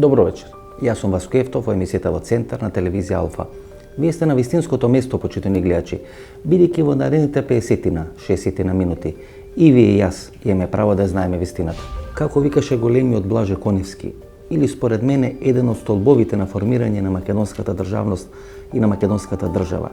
Добро вечер. Јас сум Васко Ефтов во емисијата во Центар на телевизија Алфа. Вие сте на вистинското место, почитувани гледачи, бидејќи во наредните 50-60 минути и вие и јас имаме право да знаеме вистината. Како викаше големиот Блаже Коневски, или според мене еден од столбовите на формирање на македонската државност и на македонската држава.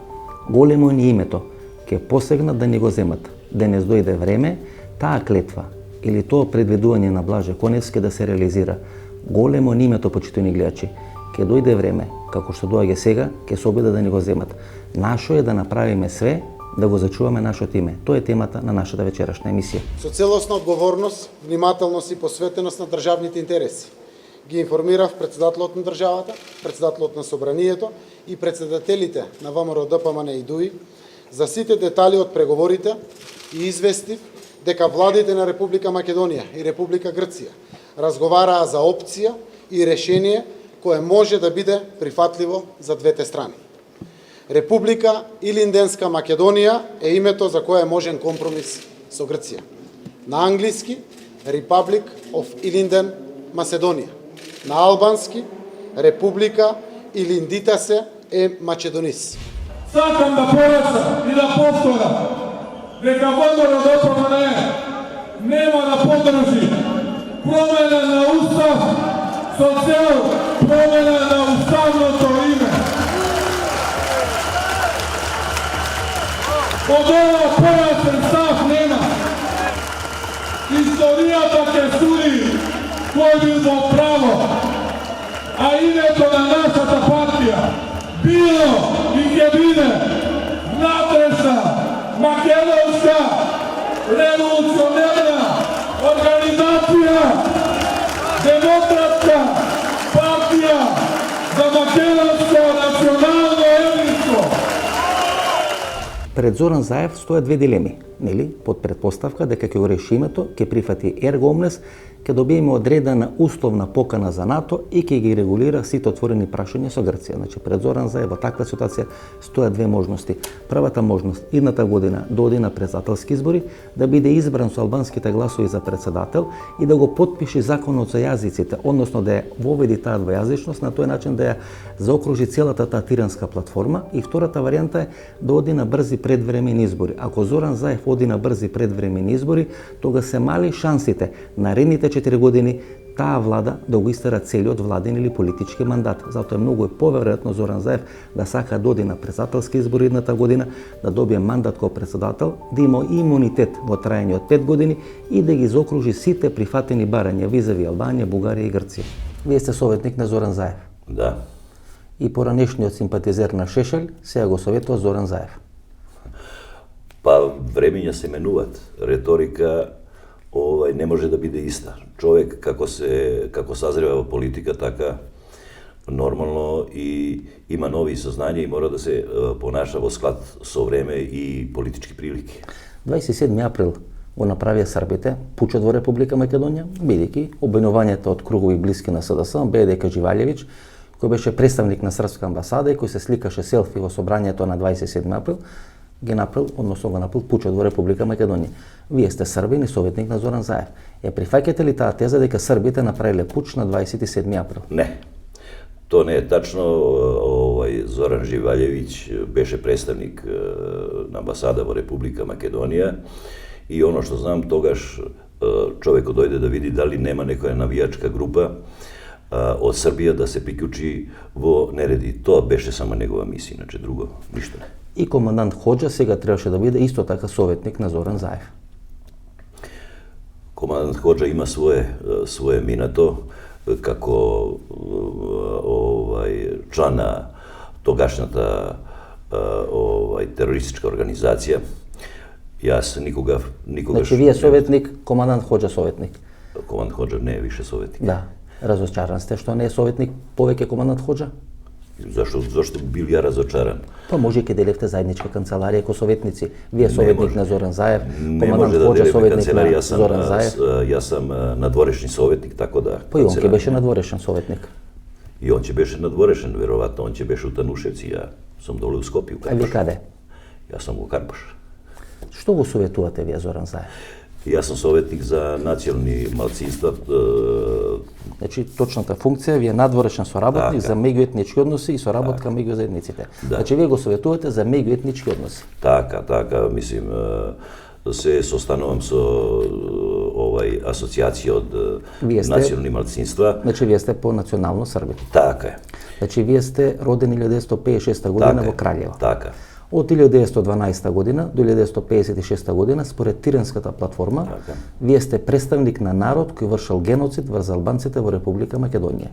Големо ни името, ке посегнат да ни го земат. Денес дојде време таа клетва или тоа предвидување на Блаже Коневски да се реализира. Големо ни името, почитувани гледачи, ке дојде време, како што доаѓа сега, ке се обида да ни го земат. Нашо е да направиме све да го зачуваме нашето име. Тоа е темата на нашата вечерашна емисија. Со целосна одговорност, внимателност и посветеност на државните интереси ги информирав председателот на државата, председателот на собранието и председателите на ВМРО ДПМН и ДУИ за сите детали од преговорите и известив дека владите на Република Македонија и Република Грција разговараа за опција и решение кое може да биде прифатливо за двете страни. Република Илинденска Македонија е името за кое е можен компромис со Грција. На англиски Republic of Ilinden Macedония. На албански Република Илиндитасе е Македонис. Сакам да порачам и да повторам дека ВМРО ДПМН нема да поддржи промена на устав со цел промена на уставното име. Од ова појасен став нема. Историјата ќе суди кој бил во право, а името на нашата партија било и ќе биде внатрешна македонска револуционерна организација, демократска партија за македонско национално единство. Пред Зоран Заев стојат две дилеми, нели? Под предпоставка дека ќе го реши името, ќе прифати ерго омнес, ќе добиеме одредена условна покана за НАТО и ќе ги регулира сите отворени прашања со Грција. Значи, пред Зоран Заев во таква ситуација стојат две можности. Првата можност идната година да оди на председателски избори, да биде избран со албанските гласови за председател и да го потпише законот за јазиците, односно да ја воведи таа двојазичност, на тој начин да ја заокружи целата таа тиранска платформа. И втората варијанта е да оди на брзи предвремени избори. Ако Зоран Заев оди на брзи предвремени избори, тога се мали шансите наредните 4 години таа влада да го истера целиот владен или политички мандат. Затоа е многу поверојатно Зоран Заев да сака да оди на председателски избори едната година, да добие мандат како председател, да има имунитет во траење од 5 години и да ги заокружи сите прифатени барања визави Албанија, Бугарија и Грција. Вие сте советник на Зоран Заев. Да. И поранешниот симпатизер на Шешел сега го советува Зоран Заев. Па времења се менуваат. Реторика не може да биде иста. Човек како сазрева во политика, така нормално и има нови сознања и мора да се понаша во склад со време и политички прилики. 27 април го направија србите пучот во Република Македонија, бидејќи обвинувањето од кругови блиски на СДС бе дека Живалјевиќ, кој беше представник на српска амбасада и кој се сликаше селфи во собранието на 27 април, го направил пучот во Република Македонија. Вие сте србин и советник на Зоран Заев. Ја прифаќате ли таа теза дека србите направиле пуч на 27 април? Не. То не е тачно. Зоран Живалјевиќ беше представник на амбасада во Република Македонија и оно што знам, тогаш човекот дојде да види дали нема некоја навијачка група од Србија да се приклучи во нереди. Тоа беше само негова мисија, иначе друго ништо не. И командант Хоџа сега требаше да биде исто така советник на Зоран Заев. Командант Хоџа има свое минато како члан на тогашната терористичка организација. Јас никогаш... Значи вие советник, командант Хоџа советник. Командант Хоџа не е више советник. Да. Разочаран сте што не е советник повеќе командант Хоџа? Зашто бил ја разочаран? Па може ке делевте заедничка канцеларија ко советници. Вие советник на Зоран Заев, командант да Хоџа советник на Зоран Заев. Јас сам надворешни советник, така да... Па и он ќе беше надворешен советник. И он ќе беше надворешен, веројатно, он ќе беше у Танушевци, ја сум доле у Скопје, у Карпаш. А ви каде? Јас сум у Карпаш. Што го советувате вие Зоран Заев? Јас сум советник за национални малцинства. Значи, точната функција ви е надворешен соработник Така. за меѓуетнички односи и соработка меѓу заедниците. Да. Значи, вие го советувате за меѓуетнички односи. Така, мислим, се состанувам со асоциација од Вие сте- национални малцинства. Значи, вие сте по национално Срби. Така е. Значи, вие сте родени 1956 година Така во е. Краљево. Така. Од 1912 година до 1956 година, според Тиренската платформа, Така. вие сте представник на народ кој вршал геноцид врз албанците во Република Македонија.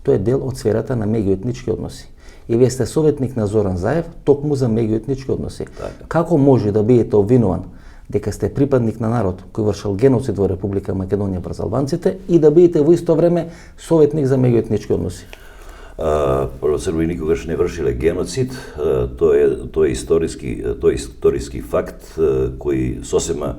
Тој е дел од сферата на меѓуетнички односи. И вие сте советник на Зоран Заев токму за меѓуетнички односи. Така. Како може да бидете обвинуван дека сте припадник на народ кој вршал геноцид во Република Македонија врз албанците и да бидете во исто време советник за меѓуетнички односи? Прво, Срби никогаш не вршиле геноцид, тоа е историски факт кој сосема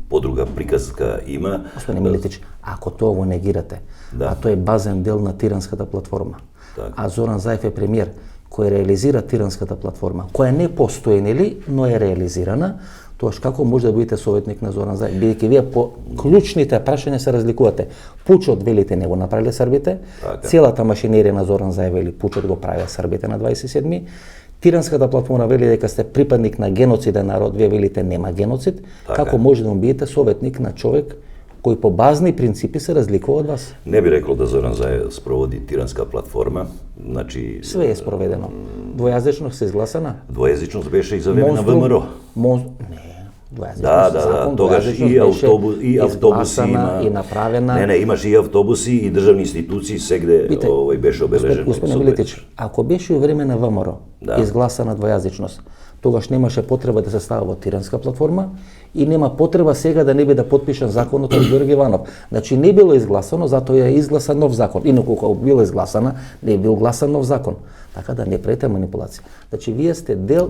подруга приказка има. Господине Милетич, ако тоа го негирате, Да. а тој е базен дел на Тиранската платформа, Така. а Зоран Заев е премиер кој реализира Тиранската платформа, која не постои, нели, но е реализирана, тоаш како може да бидете советник на Зоран Заев, бидејќи вие по клучните прашања се разликувате. Пучот, велите, не го направиле србите, Така. целата машинерија на Зоран Заев вели пучот го правеа србите на 27-ми, Тиранската платформа вели дека сте припадник на геноциден народ, вие велите нема геноцид, Така. како може да му бидете советник на човек кој по базни принципи се разликува од вас? Не би рекол да Зоран Заев спроводи Тиранска платформа, значи Све е спроведено. Двојазичност се изгласана. двојазичност беше и за време на ВМРО. Не, двојазичност Да, закон, тогаш двојазичност и беше автобуси изгласана има. и направена. Не, имаше и автобуси и државни институции сегде Видите, беше обележено. Господин со Милетич, ако беше у време на ВМРО Да. изгласана двојазичност, тогаш немаше потреба да се става во Тиранска платформа и нема потреба сега да не биде подпишан законот од Георги Иванов. Значи не било изгласано, затоа е изгласан нов закон. Инаку кога било изгласана, не бил гласан нов закон. Така да не правите манипулација. Значи вие сте дел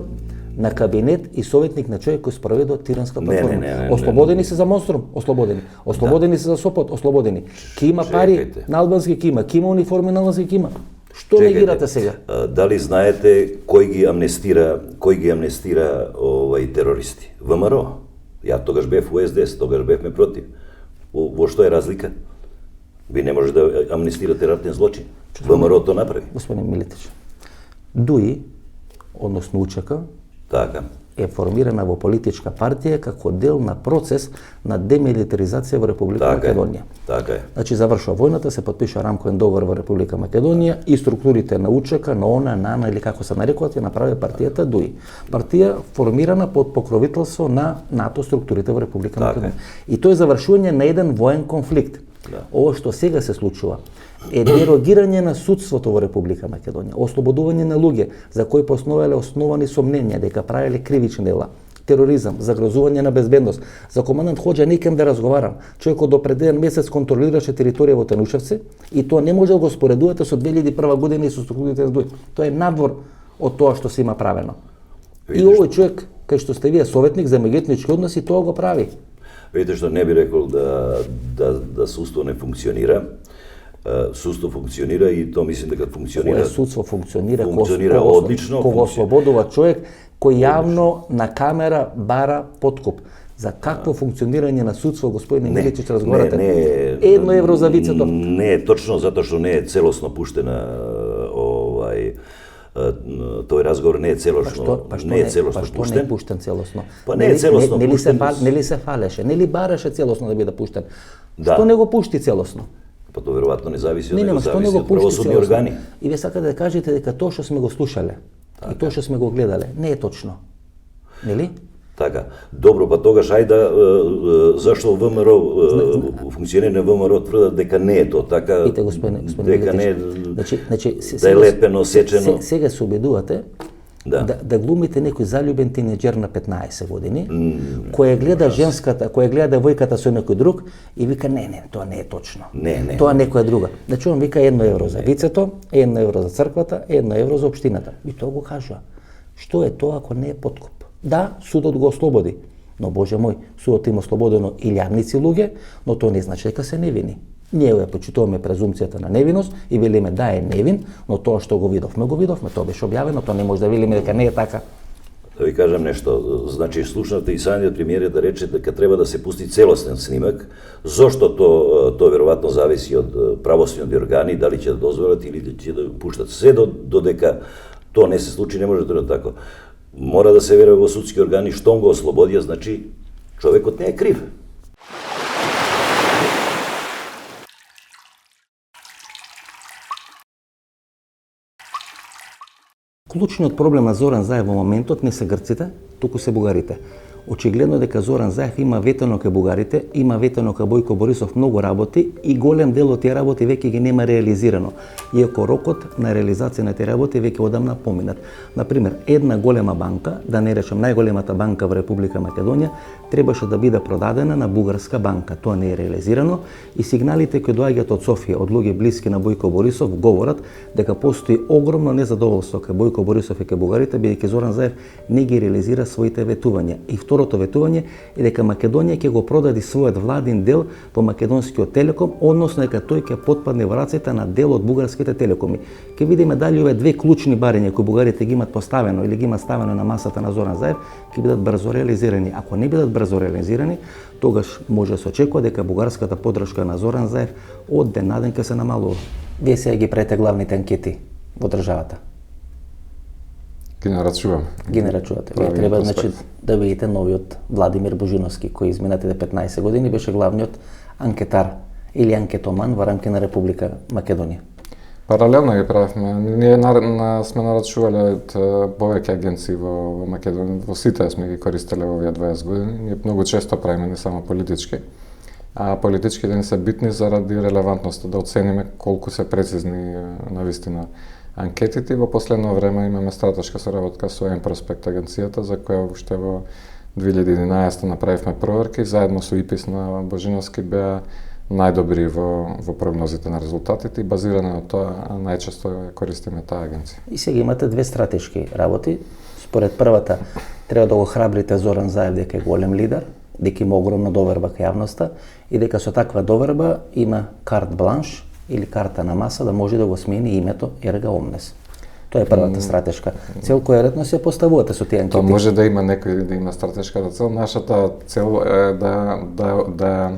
на кабинет и советник на човек кој спроведува Тиранска платформа. не. Ослободени се за Монструм, ослободени. Ослободени се за Сопот, ослободени. Ки има пари Чекайте. на албански, ки има униформи на албански, ки има. Што негирате сега? Дали знаете кој ги амнестира терористи? ВМРО. Ја тогаш бев у СДС, тогаш бевме против. Во што е разлика? Ви не може да амнестирате ратен злочин. ВМРО то направи. Господин Милетич, ДУИ, односно УЧК, Така. е формирана во политичка партија како дел на процес на демилитаризација во Република Македонија. Така е. Значи, завршува војната, се потпиша рамковен договор во Република Македонија и структурите на УЧК, на ОНА, НАНА или како се нарекуваат, ја направи партијата ДУИ. Партија формирана под покровителство на НАТО структурите во Република Така Македонија. И тоа е завршување на еден воен конфликт. Да. Ова што сега се случува е дерогирање на судството во Република Македонија, ослободување на луѓе за кои поосновале основани сомненија дека правеле кривични дела, тероризам, загрозување на безбедност. За командант Хоџа не кем да разговарам. Човекот до пред еден месец контролираше територија во Тенушевци и тоа не може да го споредувате со 2001 година и со структурите на ДУИ. Тоа е надвор од тоа што се има правено. И овој човек, кај што сте вие советник за меѓуетнички односи, тоа го прави. Видите што не би рекол да судство не функционира. Судство функционира и то мислим дека функционира. Кое судство функционира, Функционира одлично. Кога ослободува човек кој јавно на камера бара подкуп. За какво функционирање на судство, господине Милетич, разговарате? Не, 1 евро за вицето. Не, точно затоа што не е целосно пуштена тој разговор не е целосно, не е целосно што не пуштен. е пуштен целосно? Па не е целосно пуштен. Нели се фалеше, нели бараше целосно да биде пуштен? Да. Што не го пушти целосно? Па тоа веројатно не зависи од Не, него, нема, што не зависи го од пушти правосудни целосно? органи. И вие сакате да кажете дека тоа што сме го слушале и тоа што сме го гледале не е точно. Нели? Така. Добро, па тогаш ајде зашто ВМРО функционери на ВМРО тврдат дека не е тоа така. Пите господине дека не е Милетич. Значи, да е лепено, сечено. Сега се убедувате Да. да глумите некој залюбен тинеџер на 15 години, кој гледа женската, кој гледа девојката со некој друг и вика не, тоа не е точно. Не. Тоа некоја друга. Значи он вика 1 евро за вицето, 1 евро за црквата, 1 евро за општината. И тоа го кажува. Што е тоа ако не е подкуп? Да, судот го ослободи. Но Боже мој, судот има ослободено илјадници луѓе, но тоа не значи дека се невини. Ние ја почитуваме презумцијата на невиност и велиме да е невин, но тоа што го видовме, тоа беше објавено, тоа не може да велиме дека не е така. Да ви кажам нешто, значи слушнавте и самиот премиер да рече дека треба да се пусти целостен снимак, зошто тоа веројатно зависи од правосудни органи, дали ќе да дозволат или ќе да пуштат. Се додека тоа не се случи, не може да така. Мора да се верува во судски органи, штом го ослободија, значи човекот не е крив. Клучниот проблем на Зоран Заев во моментот не се грците, туку се бугарите. Очигледно дека Зоран Заев има ветено кај бугарите, има ветено кај Бојко Борисов многу работи и голем дел од тие работи веќе ги нема реализирано. Иако рокот на реализација на тие работи веќе одамна поминат. Например, една голема банка, да не речем најголемата банка во Република Македонија, требаше да биде продадена на бугарска банка. Тоа не е реализирано и сигналите кои доаѓаат од Софија, од луѓе блиски на Бојко Борисов, говорат дека постои огромно незадоволство кај Бојко Борисов и кај бугарите, бидејќи Зоран Заев не ги реализира своите ветувања. И второто ветување е дека Македонија ќе го продади својот владин дел во македонскиот Телеком, односно дека тој ќе потпадне во рацете на дел од бугарските телекоми. Ќе видиме дали овие две клучни барања кои бугарите ги имат поставено или ги имат ставено на масата на Зоран Заев ќе бидат брзо реализирани. Ако не бидат брзо реализирани, тогаш може да се очекува дека бугарската поддршка на Зоран Заев од ден на ден ќе се намалува. Вие сега ги правите главните анкети во државата. Ги нарачуваме. Ги нарачувате. Вие треба значи да видите новиот Владимир Божиновски, кој изминатите 15 години беше главниот анкетар или анкетоман во рамки на Република Македонија. Паралелно ги правевме. Ние сме нарачувале од повеќе агенции во Македонија, во сите сме ги користеле во овие 20 години. Ние многу често правиме, не само политички. А политичките ни се битни заради релевантноста, да оцениме колку се прецизни навистина анкетите. Во последно време имаме стратешка соработка со М-Проспект агенцијата, за која уште во 2011 направивме проверки, заедно со ИПИС на Божиновски беа најдобри во прогнозите на резултатите и базирано на тоа најчесто користиме таа агенција. И сега имате две стратешки работи. Според првата, треба да го храбрите Зоран Заев дека е голем лидер, дека има огромна доверба кај јавноста и дека со таква доверба има карт бланш или карта на маса да може да го смени името Ерга Омнес. Тоа е првата стратешка цел која ретно се поставувате со тие анкети. Тоа може да има некој да има стратешката цел. Нашата цел е да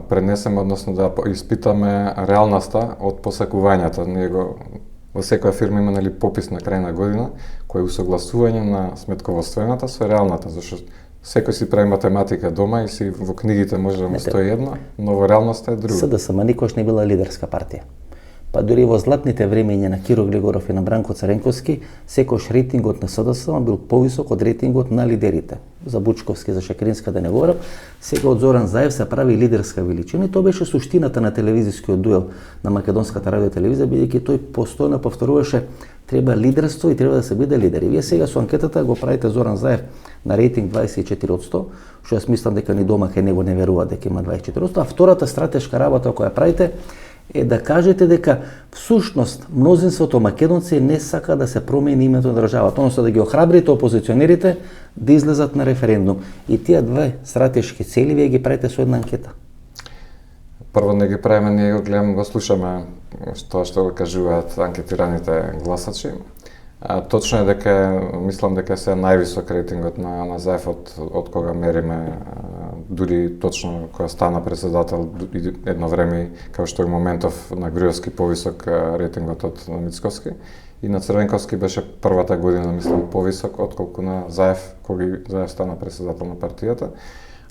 пренесеме, односно да испитаме реалноста од посакувањата. Ние во секоја фирма има попис на крај на година кој е усогласување на сметководствената со реалната, зашто секој си прави математика дома и си во книгите може да му стои едно, но во реалноста е друго. СДСМ никош не била лидерска партија. Па дури во златните времења на Киро Глигоров и на Бранко Царенковски, секој рейтингот на СДСМ бил повисок од рейтингот на лидерите. За Бучковски, за Шакринска да не говорам, сега од Зоран Заев се прави лидерска величина и тоа беше суштината на телевизискиот дуел на македонската радиотелевизија, бидејќи тој постојано повторуваше треба лидерство и треба да се биде лидер. И вие сега со анкетата го правите Зоран Заев на рейтинг 24 од 100, што јас мислам дека ни дома кај него не верува дека има 24 од 100, а втората стратешка работа која правите е да кажете дека всушност мнозинството македонци не сака да се промени името на државата, односно да ги охрабрите опозиционерите да излезат на референдум. И тие две стратешки цели вие ги правите со една анкета. Прво не ги правиме, ние го гледаме, го слушаме тоа што го кажуваат анкетираните гласачи. Точно е дека, мислам дека се највисок рейтингот на Заев од кога мериме, дури точно кога стана председател едно време, како што е моментов на Груевски повисок рейтингот од Мицковски. И на Црвенковски беше првата година, мислам, повисок отколку на Заев, кога Заев стана председател на партијата.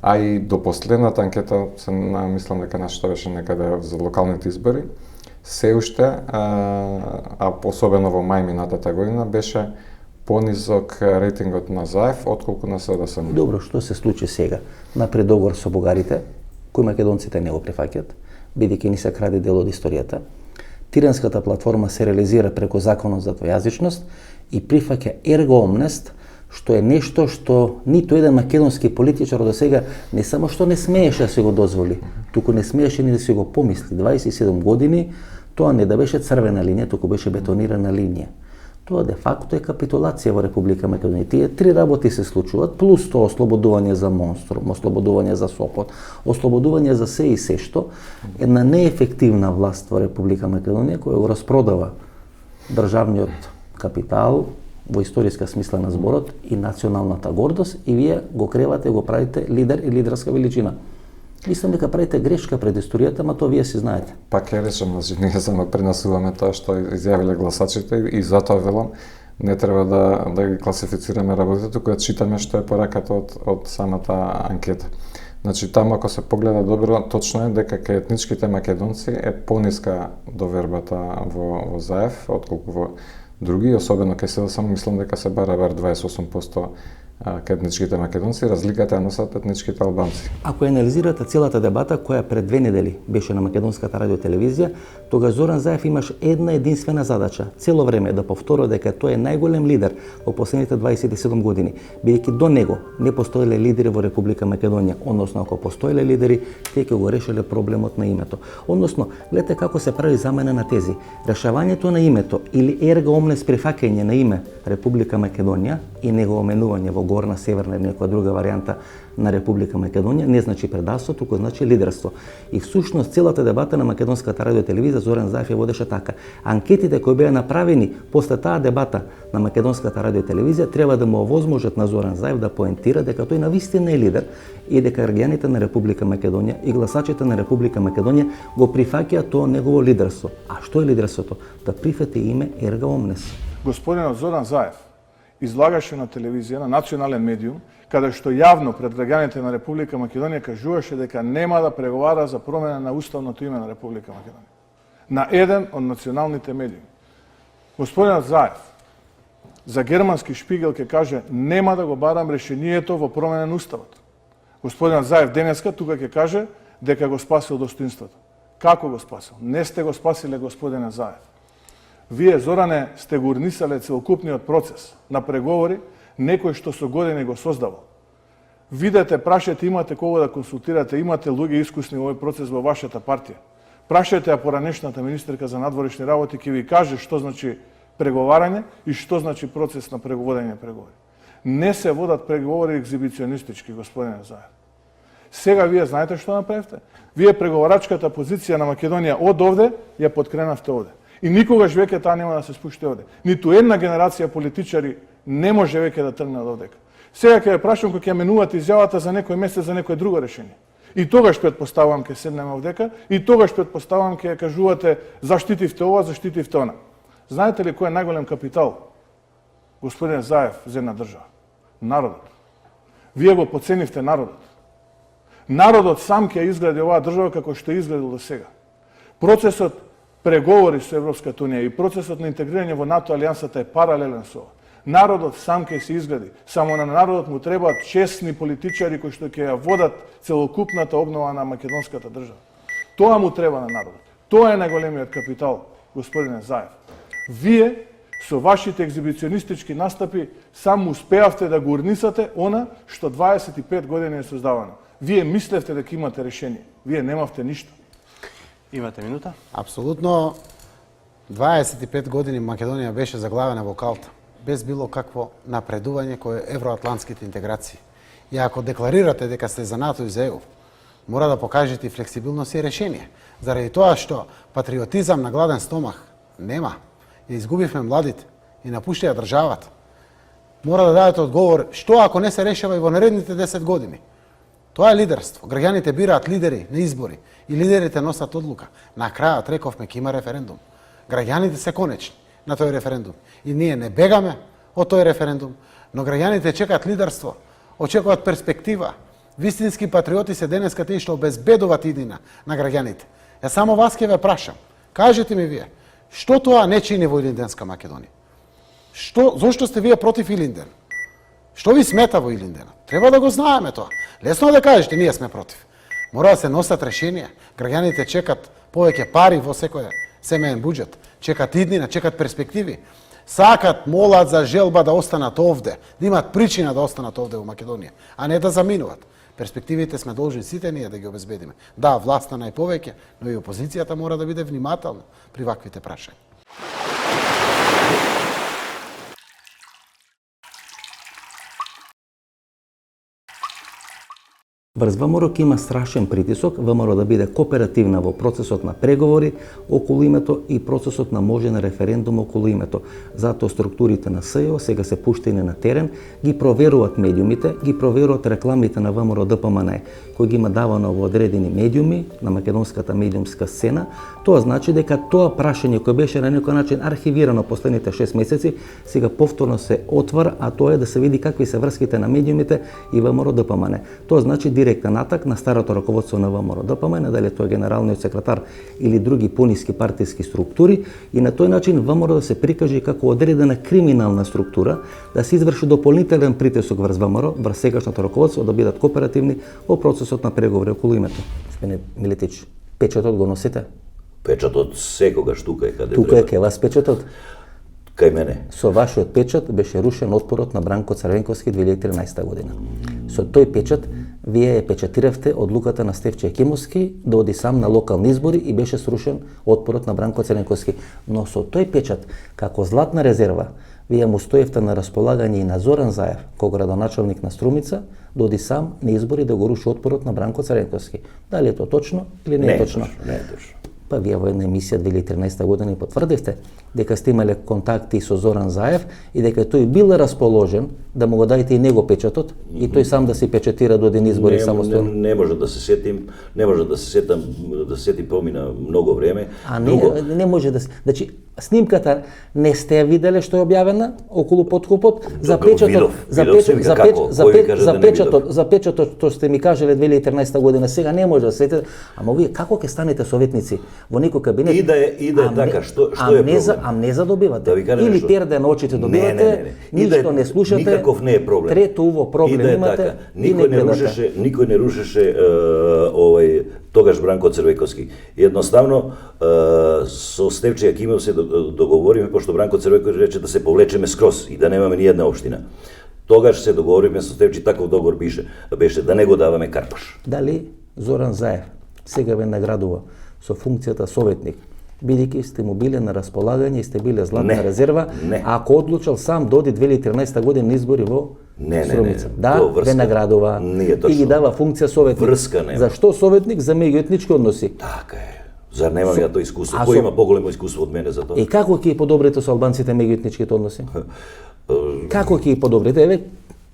А и до последната анкета, мислам дека нашата беше некаде за локалните избори, се уште, а особено во мај минатата година, беше понизок рейтингот на Заев отколку на СДСМ. Добро, што се случи сега? Напред договор со бугарите, кој македонците не го прифаќаат, бидејќи ни се краде дел од историјата. Тиранската платформа се реализира преку законот за двојазичност и прифаќа ерго омнест, што е нешто што ниту еден македонски политичар до сега не само што не смееше да се го дозволи, туку не смееше ни да се го помисли. 27 години тоа не да беше црвена линија, туку беше бетонирана линија. Тоа де факто е капитулација во Република Македонија. Тие три работи се случуваат, плюс тоа ослободување за Монструм, ослободување за Сопот, ослободување за се и се што една неефективна власт во Република Македонија која го распродава државниот капитал, во историска смисла на зборот и националната гордост и вие го кревате, го правите лидер и лидерска величина. Мислам дека правите грешка пред историјата, ма тоа вие си знаете. Пак ја речем, значи ние само пренасуваме тоа што изјавиле гласачите и затоа велам не треба да ги класифицираме работите, туку ја читаме што е пораката од самата анкета. Значи таму ако се погледа добро, точно е дека кај етничките македонци е пониска довербата во Заев отколку во други, особено кај се само мислам дека се бара 28% кај етничките македонци, разликата ја носат етничките албанци. Ако анализирате целата дебата која пред 2 недели беше на македонската радиотелевизија, тогаш Зоран Заев имаш една единствена задача, цело време да повторува дека тој е најголем лидер во последните 27 години, бидејќи до него не постоеле лидери во Република Македонија, односно ако постоеле лидери, тие ќе го решиле проблемот на името. Односно, гледате како се прави замена на тези. Решавањето на името или ерга омнес прифаќање на име Република Македонија и негово менување во Горна, Северна или некоја друга варијанта на Република Македонија не значи предавство, туку значи лидерство. И всушност целата дебата на македонската радиотелевизија Зоран Заев ја водеше така. Анкетите кои беа направени после таа дебата на македонската радиотелевизија треба да му овозможат на Зоран Заев да поентира дека тој навистина е лидер и дека граѓаните на Република Македонија и гласачите на Република Македонија го прифаќаат тоа негово лидерство. А што е лидерството? Да прифати име ерга омнес. Господинот Зоран Заев излагаше на телевизија, на национален медиум, каде што јавно пред граѓаните на Република Македонија кажуваше дека нема да преговара за промена на уставното име на Република Македонија. На еден од националните медиуми. Господинот Заев за германски Шпигел ќе каже нема да го барам решението во промена на уставот. Господинот Заев денеска тука ќе каже дека го спасил достоинството. Како го спасил? Не сте го спасиле, господине Заев. Вие, Зоране, сте го урнисале целокупниот процес на преговори, некој што со години го создавал. Видете, прашете, имате кого да консултирате, имате луѓе искусни во овој процес во вашата партија. Прашете ја поранешната министерка за надворешни работи, ќе ви каже што значи преговарање и што значи процес на водење преговори. Не се водат преговори екзибиционистички, господине Заев. Сега вие знаете што направивте? Вие преговарачката позиција на Македонија од овде ја подкренавте овде. И никогаш веќе таа нема да се спушти овде. Ниту една генерација политичари не може веќе да тргне од овдека. Сега ќе ја прашам кога ќе менувате изјавата за некој месец за некој друго решение. И тогаш предпоставувам ќе седнеме овдека и тогаш предпоставувам ќе кажувате заштитивте ова, заштитивте она. Знаете ли кој е најголем капитал, господин Заев, за една држава? Народот. Вие го поценивте народот. Народот сам ќе изгради оваа држава како што е изградил до сега. Процесот преговори со Европската унија и процесот на интегрирање во НАТО алијансата е паралелен со ова. Народот сам ќе се изгради. Само на народот му требаат честни политичари кои што ќе ја водат целокупната обнова на македонската држава. Тоа му треба на народот. Тоа е најголемиот капитал, господине Заев. Вие со вашите екзибиционистички настапи само успеавте да го урнисате она што 25 години е создавано. Вие мислевте дека имате решение. Вие немавте ништо. Имате минута? Апсолутно 25 години Македонија беше заглавена во калта, без било какво напредување кој евроатлантските интеграции. И ако декларирате дека сте за НАТО и за ЕУ, мора да покажете и флексибилност и решение. Заради тоа што патриотизам на гладен стомах нема. Ја изгубивме младите и напуштија државата. Мора да дадете одговор што ако не се решава и во наредните 10 години. Тоа е лидерство. Граѓаните бираат лидери на избори и лидерите носат одлука. На крајот рековме ќе има референдум. Граѓаните се конечни на тој референдум. И ние не бегаме од тој референдум, но граѓаните чекаат лидерство, очекуваат перспектива. Вистински патриоти се денеска тие што обезбедуваат иднина на граѓаните. Ја само вас ќе ве прашам. Кажете ми вие, што тоа не чини во Илинденска Македонија? Зошто сте вие против Илинден? Што ви смета во Илинден? Треба да го знаеме тоа. Лесно да кажете, ние сме против. Мора да се носат решенија. Граѓаните чекат повеќе пари во секој семеен буџет. Чекат иднина, чекат перспективи. Сакат, молат за желба да останат овде, да имат причина да останат овде во Македонија, а не да заминуват. Перспективите сме должни сите ние да ги обезбедиме. Да, власта најповеќе, но и опозицијата мора да биде внимателна при ваквите прашања. Врз ВМРО има страшен притисок ВМРО да биде кооперативна во процесот на преговори околу името и процесот на можен референдум околу името. Затоа структурите на СЈО сега се пуштени на терен, ги проверуваат медиумите, ги проверуваат рекламите на ВМРО ДПМН, кои ги има давано во одредени медиуми на македонската медиумска сцена. Тоа значи дека тоа прашање кој беше на некој начин архивирано последните 6 месеци, сега повторно се отвара, а тоа е да се види какви се врските на медиумите и ВМРО ДПМН. Тоа значи директен атак на старото раководство на ВМРО ДПМН, дали тоа е генералниот секретар или други пониски партиски структури, и на тој начин ВМРО да се прикаже како одредена криминална структура, да се изврши дополнителен притисок врз ВМРО, врз сегашното раководство да бидат кооперативни во процесот на преговори околу името. Господине Милетич, печатот го носите? Печатот секогаш тука е каде Тука е кај вас печатот. Кај мене. Со вашиот печат беше рушен отпорот на Бранко Црвенковски 2013 година. Со тој печат вие ја печатиравте одлуката на Стефче Екимовски да оди сам на локални избори и беше срушен отпорот на Бранко Црвенковски. Но со тој печат, како златна резерва, вие му стоевте на располагање и на Зоран Заев, кој градоначалник на Струмица, да оди сам на избори да го руши отпорот на Бранко Црвенковски. Дали е тоа точно или не е точно? Не е точно. Па вие во една емисија 2013 година и потврдивте дека сте имале контакти со Зоран Заев и дека тој бил расположен да му го дадете и него печатот и тој сам да се печатира до ден избори самостојно. Не може да се сетим, не може да се сетим помина многу време. А не може да се. Значи снимката не сте ја виделе што е објавена околу поткупот за печатот, за печатот што сте ми кажале 2013 година, сега не може да сетите. Ама вие како ќе станете советници во некој кабинет? И да е така, што е проблем? Амнеза добивате. Да или перде на очите добивате, ништо не слушате. Никаков не е проблем. Трето уво проблем имате. Никој не рушеше тогаш Бранко Црвенковски. Едноставно со Стефче Јакимов се договориме, пошто Бранко Црвенковски рече да се повлечеме скроз и да немаме ни една општина. Тогаш се договориме со Стефче, таков договор беше да не го даваме Карпаш. Дали Зоран Заев сега ве наградува со функцијата советник, бидејќи сте му биле на располагање и сте биле златна резерва, ако одлучил сам да оди 2013 година на избори во Струмица. Да, ве наградува и ги дава функција советник. Врска нема. Зашто советник за меѓуетнички односи? Така е. Зар немам ја тоа искуство? Кој има поголемо искуство од мене за тоа? И како ќе ги подобрите со албанците меѓуетничките односи? Како ќе ги подобрите? Еве,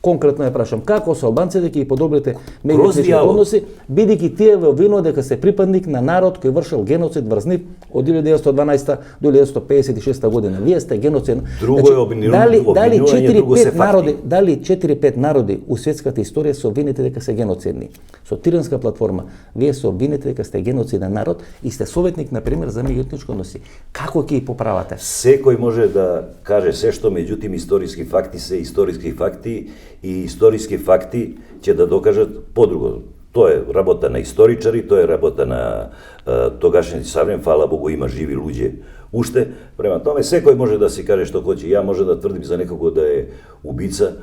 конкретно ја прашам, како со албанците ќе ги подобрите меѓуетничките односи, бидејќи тие во вино дека се припадник на народ кој вршил геноцид врз нив од 1912 до 1956 година. Вие сте геноцид. Друго е обвинување, друго се факти. Дали 4-5 народи у светската историја се обвините дека се геноцидни? Со Тиринска платформа вие се обвините дека сте геноциден народ и сте советник на пример за меѓуетнички односи. Како ќе ги поправате? Секој може да каже се што, меѓутоа историски факти се историски факти и историски факти ќе да докажат подруго. Тоа е работа на историчари, тоа е работа на тогашниот Саврем, фала Богу има живи луѓе уште. Према томе секој може да си каже што хоче. Ја може да тврдим за некого да е убица,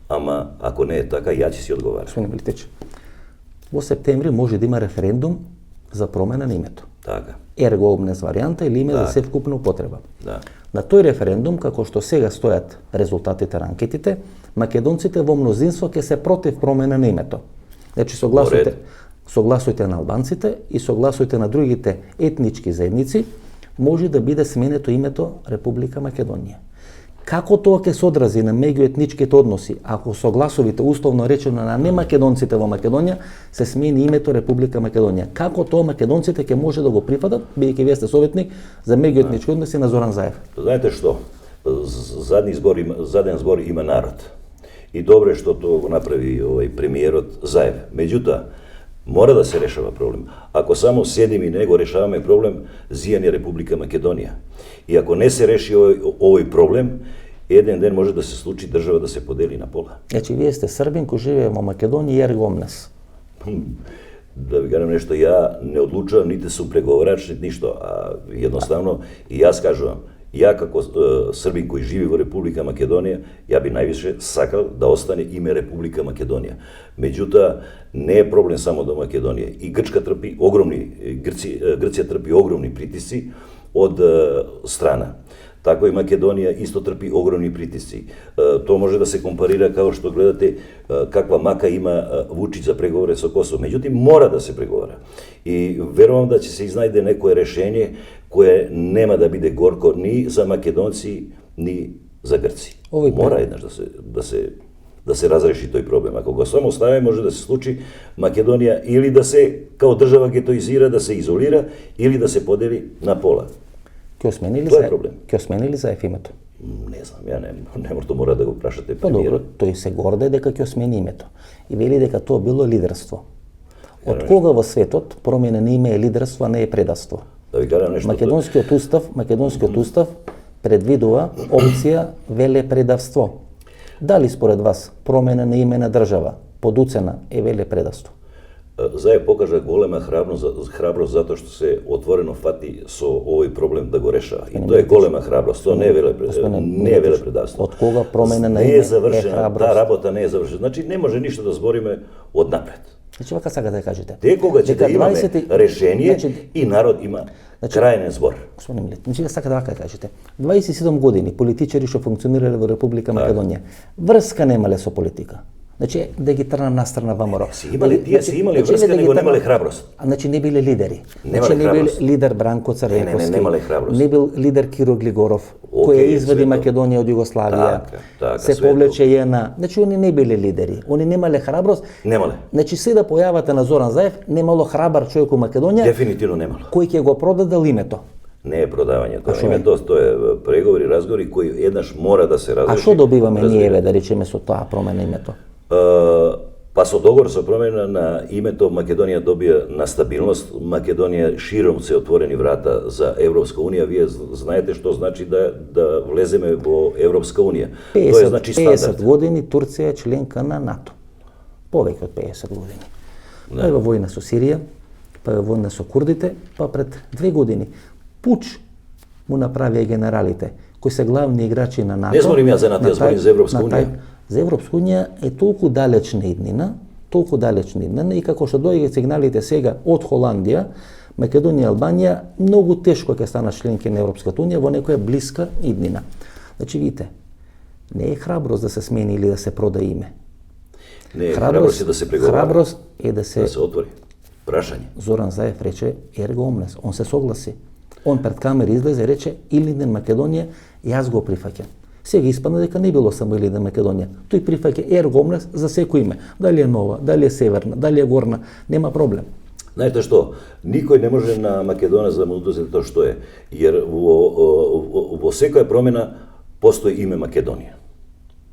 ама ако не е така, ја ќе си одговарам. Господин Милетич, во септември може да има референдум за промена на името. Така. Ерго омнес варијанта или име за севкупна употреба. Да. На тој референдум, како што сега стојат резултатите на анкетите, македонците во мнозинство ќе се против промена на името. Значи согласујте на албанците и согласујте на другите етнички заедници, може да биде сменето името Република Македонија. Како тоа ќе се одрази на меѓуетничките односи, ако согласовите, условно речено на немакедонците во Македонија, се смени името Република Македонија? Како тоа македонците ќе може да го прифатат, бидејќи вие сте советник за меѓуетнички односи на Зоран Заев? Знаете што? Заден збор има народ. И добро е што тоа го направи премиерот Заев. Меѓутоа, мора да се решава проблем. Ако само седим и не го решаваме проблем, зијани Република Македонија. И ако не се реши овој проблем, еден ден може да се случи држава да се подели на пола. Значи, вие сте србин кој живее во Македонија и ерго омнес. Да ви кажам нешто, ја не одлучувам, нити сум преговорач, нити ништо, а едноставно и јас кажувам, ја како србин кој живи во Република Македонија, ја би највише сакал да остане име Република Македонија. Меѓутоа, не е проблем само до Македонија. И Грција трпи огромни притисци od strana. Tako i Makedonija isto trpi ogromni pritisci. To može da se komparira kao što gledate kakva maka ima Vučić za pregovore sa Kosovom. Međutim, mora da se pregovara. I verujem da će se iznajde neko rešenje koje nema da bude gorko ni za Makedonci, ni za Grci. Mora jednaš da se razreši toj problem. Ako ga samo ostaje, može da se sluči Makedonija ili da se kao država getoizira, da se izolira, ili da se podeli na pola. To je problem. Ке сменили Заев името? Не знам, ја не мора, мора да го прашате Па премиера. добро, тој се горде дека ќе смени името. И вели дека тоа било лидерство. Од кога во светот промена на име е лидерство, а не е предавство? Да ви кажам нешто. Македонскиот устав предвидува опција веле предавство. Дали според вас промена на име на држава под уцена е веле предавство? Заев покажа голема храброст затоа што се отворено фати со овој проблем да го решава. И тоа е голема храброст, тоа не е веле предавство. Од кога промена на име е храброст? Таа работа не е завршена. Значи не може ништо да збориме однапред. Значи вака сакате да кажете. Те кога ќе да имаме решение и народ има крајен збор. Господин Милет, значи сакате вака да кажете. 27 години политичари што функционирале во Република Македонија, врска немале со политика. Значи, да ги трнам настрана ВМРО. Тие си имали врска, него немале храброст. Значи, не биле лидери. Значи, не бил лидер Бранко Црвенковски. Немале храброст. Не бил лидер Киро Глигоров, кој извади Македонија од Југославија. Се повлече ЕНА. Значи, они не биле лидери. Они немале храброст. Немале. Значи, се да појавата на Зоран Заев, немало храбар човек у Македонија. Дефинитивно немало. Кој ќе го продадал името. Не е продавање тоа името, тоа е преговори, разговори кои еднаш мора да се разреши. А што добиваме ние, да речеме, со тоа промена името? Па со договор со промена на името Македонија добија на стабилност, Македонија широм се отворени врата за Европска унија. Вие знаете што значи да влеземе во Европска унија. Тоа е значи стандард. 50 години Турција е членка на НАТО. Повеќе од 50 години. Па е во војна со Сирија, па е во војна со курдите, па пред 2 години пуч му направија генералите, кои се главни играчи на НАТО. Не зборим ја за НАТО, ја зборим за Европска унија. За Европска унија е толку далечна иднина, и како што дојде сигналите сега од Холандија, Македонија и Албанија многу тешко ќе станат членки на Европската унија во некоја блиска иднина. Значи, видите, не е храброст да се смени или да се прода име. Не е храброст да се преговара. Храброст е да се отвори. Прашање. Зоран Заев рече ерго омнес, он се согласи. Он пред камери излезе и рече Илинден Македонија, јас го прифаќам. Сега испадна дека не било само Илинден Македонија. Тој прифаќа ерго омнес за секој име. Дали е нова, дали е северна, дали е горна, нема проблем. Знаете што, никој не може на Македонија да му одуземе тоа што е, jer во секоја промена постои име Македонија.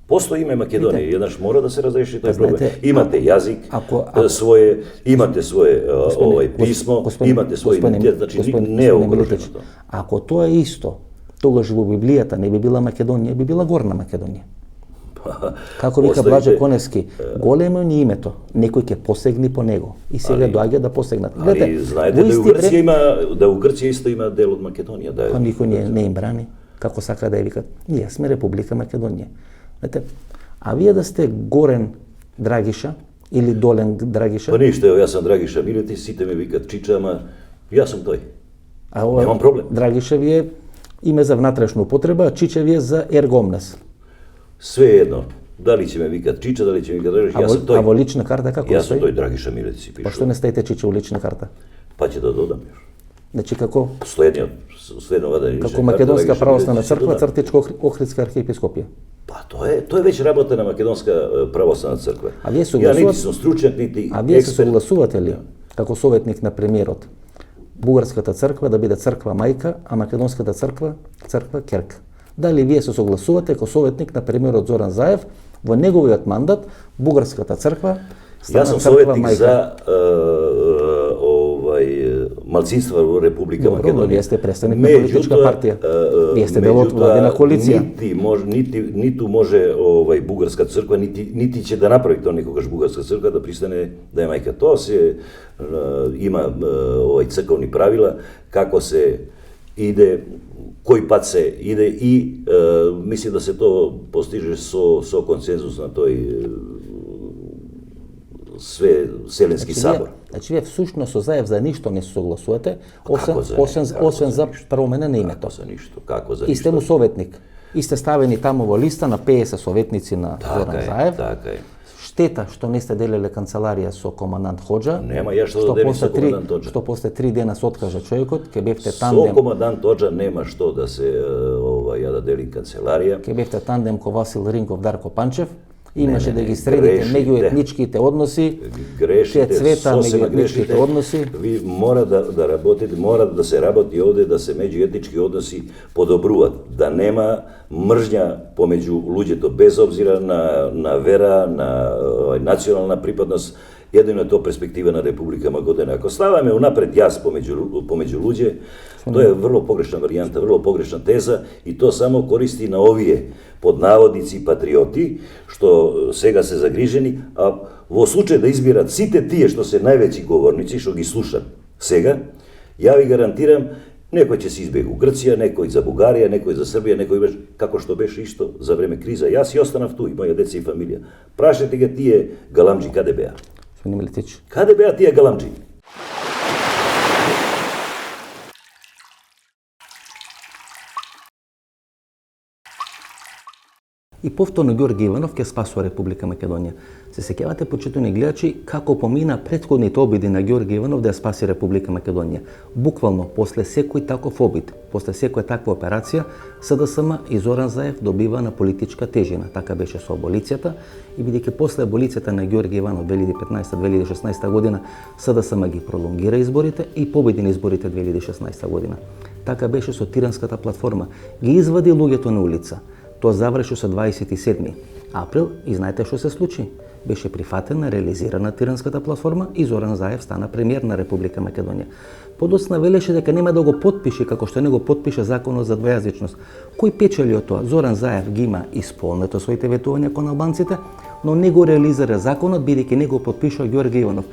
Постои име Македонија, еднаш мора да се разреши тој проблем. Имате јазик своје, имате своје писмо, имате свој идентитет, значи не е угрожено тоа. Ако тоа е исто, тогаш во Библијата не би била Македонија, би била Горна Македонија. Како вика Блаже Коневски, големо ни името, некој ќе посегни по него. И сега доаѓа да посегнат. Али знаете да у Грција исто има дел од Македонија, да. Па никој не им брани, како сака да ја викат. Ние сме Република Македонија. Знаете, а вие да сте Горен Драгиша или Долен Драгиша? Па ништо, јас сум Драгиша Милети, сите ме викат Чича, ама јас сум тој. Немам проблем. Драгиша ви е име за внатрешна употреба, а Чича ви е за ергомнес. Све едно. Дали ќе ме викат Чича, дали ќе ме викат Драгиша, јас сум тој. А во лична карта како стои? Јас сум тој Драгиша Милети си пише. Па што не стаите Чича во лична карта? Па ќе да додам још. Значи како? Следно вадање. Како Македонска православна црква, Цртичко Охридска архиепископија. Па тоа е веќе работа на Македонска православна црква. А вие ја нити сум стручњак, нити експерт. А вие се согласувате ли како советник на премиерот Бугарската црква да биде црква мајка, а Македонската црква ќерка? Дали вие се согласувате како советник на премиерот Зоран Заев во неговиот мандат Бугарската црква стана црква мајка? Јас сум советник за малцинства во Република Македонија. Вие сте представник на политичка партија. Вие сте дел од владина коалиција. Ниту може Бугарска црква, нити ќе да направи тоа никогаш Бугарска црква да пристане да е мајка. Тоа се има црковни правила како се иде, кој пат се иде и мисли да се тоа постиже со консензус на тој све Селенски сабор. Значи вие всушност со Заев за ништо не се согласувате, Како за освен за ништо? промена на името. Како за ништо? Како за И сте му ништо? советник. И сте ставени таму во листа на 50 советници на Зоран Заев. Така е. Штета што не сте делеле канцеларија со командант Ходжа. Нема ја што да делим со командант Ходжа. Што после 3 дена се откажа човекот, ке бевте Со тандем. командант Ходжа нема што да се ја да делим канцеларија. Ке бевте тандем ко Васил Ринков, Дарко Панчев. Имаше да ги средите грешите. меѓуетничките односи, Грешите, ке цвета сосема меѓуетничките грешите. односи. Ви мора да работите, мора да се работи овде да се меѓуетнички односи подобруваат, да нема мржња помеѓу луѓето без обзира на вера, на национална припадност. Едино е тоа перспектива на Република Македонија. Ако ставаме унапред јас помеѓу луѓе, тоа е врло погрешна варијанта, врло погрешна теза и тоа само користи на овие под наводници патриоти што сега се загрижени, а во случај да избират сите тие што се највеќи говорници што ги слушат сега, ја ви гарантирам некој ќе се избега у Грција, некој за Бугарија, некој за Србија, некој беше како што беше исто за време криза. Јас и останав ту, и моја деца и фамилија. Прашете ги тие галамџи каде беа? Господин Милетич. Каде беа тие галамџи? И повторно Ѓорги Иванов ќе спасува Република Македонија. Се сеќавате, почитувани гледачи, како помина претходните обиди на Ѓорги Иванов да ја спаси Република Македонија. Буквално, после секој таков обид, после секоја таква операција, СДСМ и Зоран Заев добива на политичка тежина. Така беше со аболицијата и бидејќи после аболицијата на Ѓорги Иванов 2015-2016 година СДСМ ги пролонгира изборите и победи на изборите 2016 година. Така беше со Тиранската платформа. Ги извади луѓето на улица. Тоа заврши со 27 април и знаете што се случи? Беше прифатена, реализирана Тиранската платформа и Зоран Заев стана премиер на Република Македонија. Подоцна велеше дека нема да го потпише како што не го потпише законот за двојазичност. Кој печели од тоа? Зоран Заев ги има исполнето своите ветувања кон албанците, но не го реализира законот бидејќи не го потпишува Ѓорги Иванов.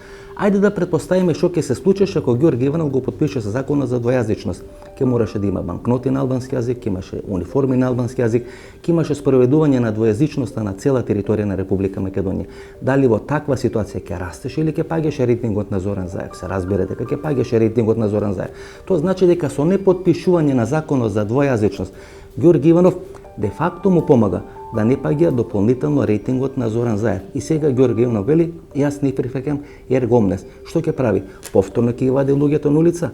Ајде да претпоставиме што ќе се случеше ако Ѓорги Иванов го потпише со законот за двојазичност. Ке мораше да има банкноти на албански јазик, ке имаше униформи на албански јазик, ке имаше спроведување на двојазичноста на цела територија на Република Македонија. Дали во таква ситуација ќе растеше или ќе паѓаше рейтингот на Зоран Заев? Се разбере дека ќе паѓаше рейтингот на Зоран Заев. Тоа значи дека со непотпишување на законот за двојазичност Ѓорги Иванов де факто му помага да не паѓа дополнително рейтингот на Зоран Заев. И сега Ѓорги Иванов вели, јас не прифаќам ерго омнес. Што ќе прави? Повторно ќе ги вади луѓето на улица?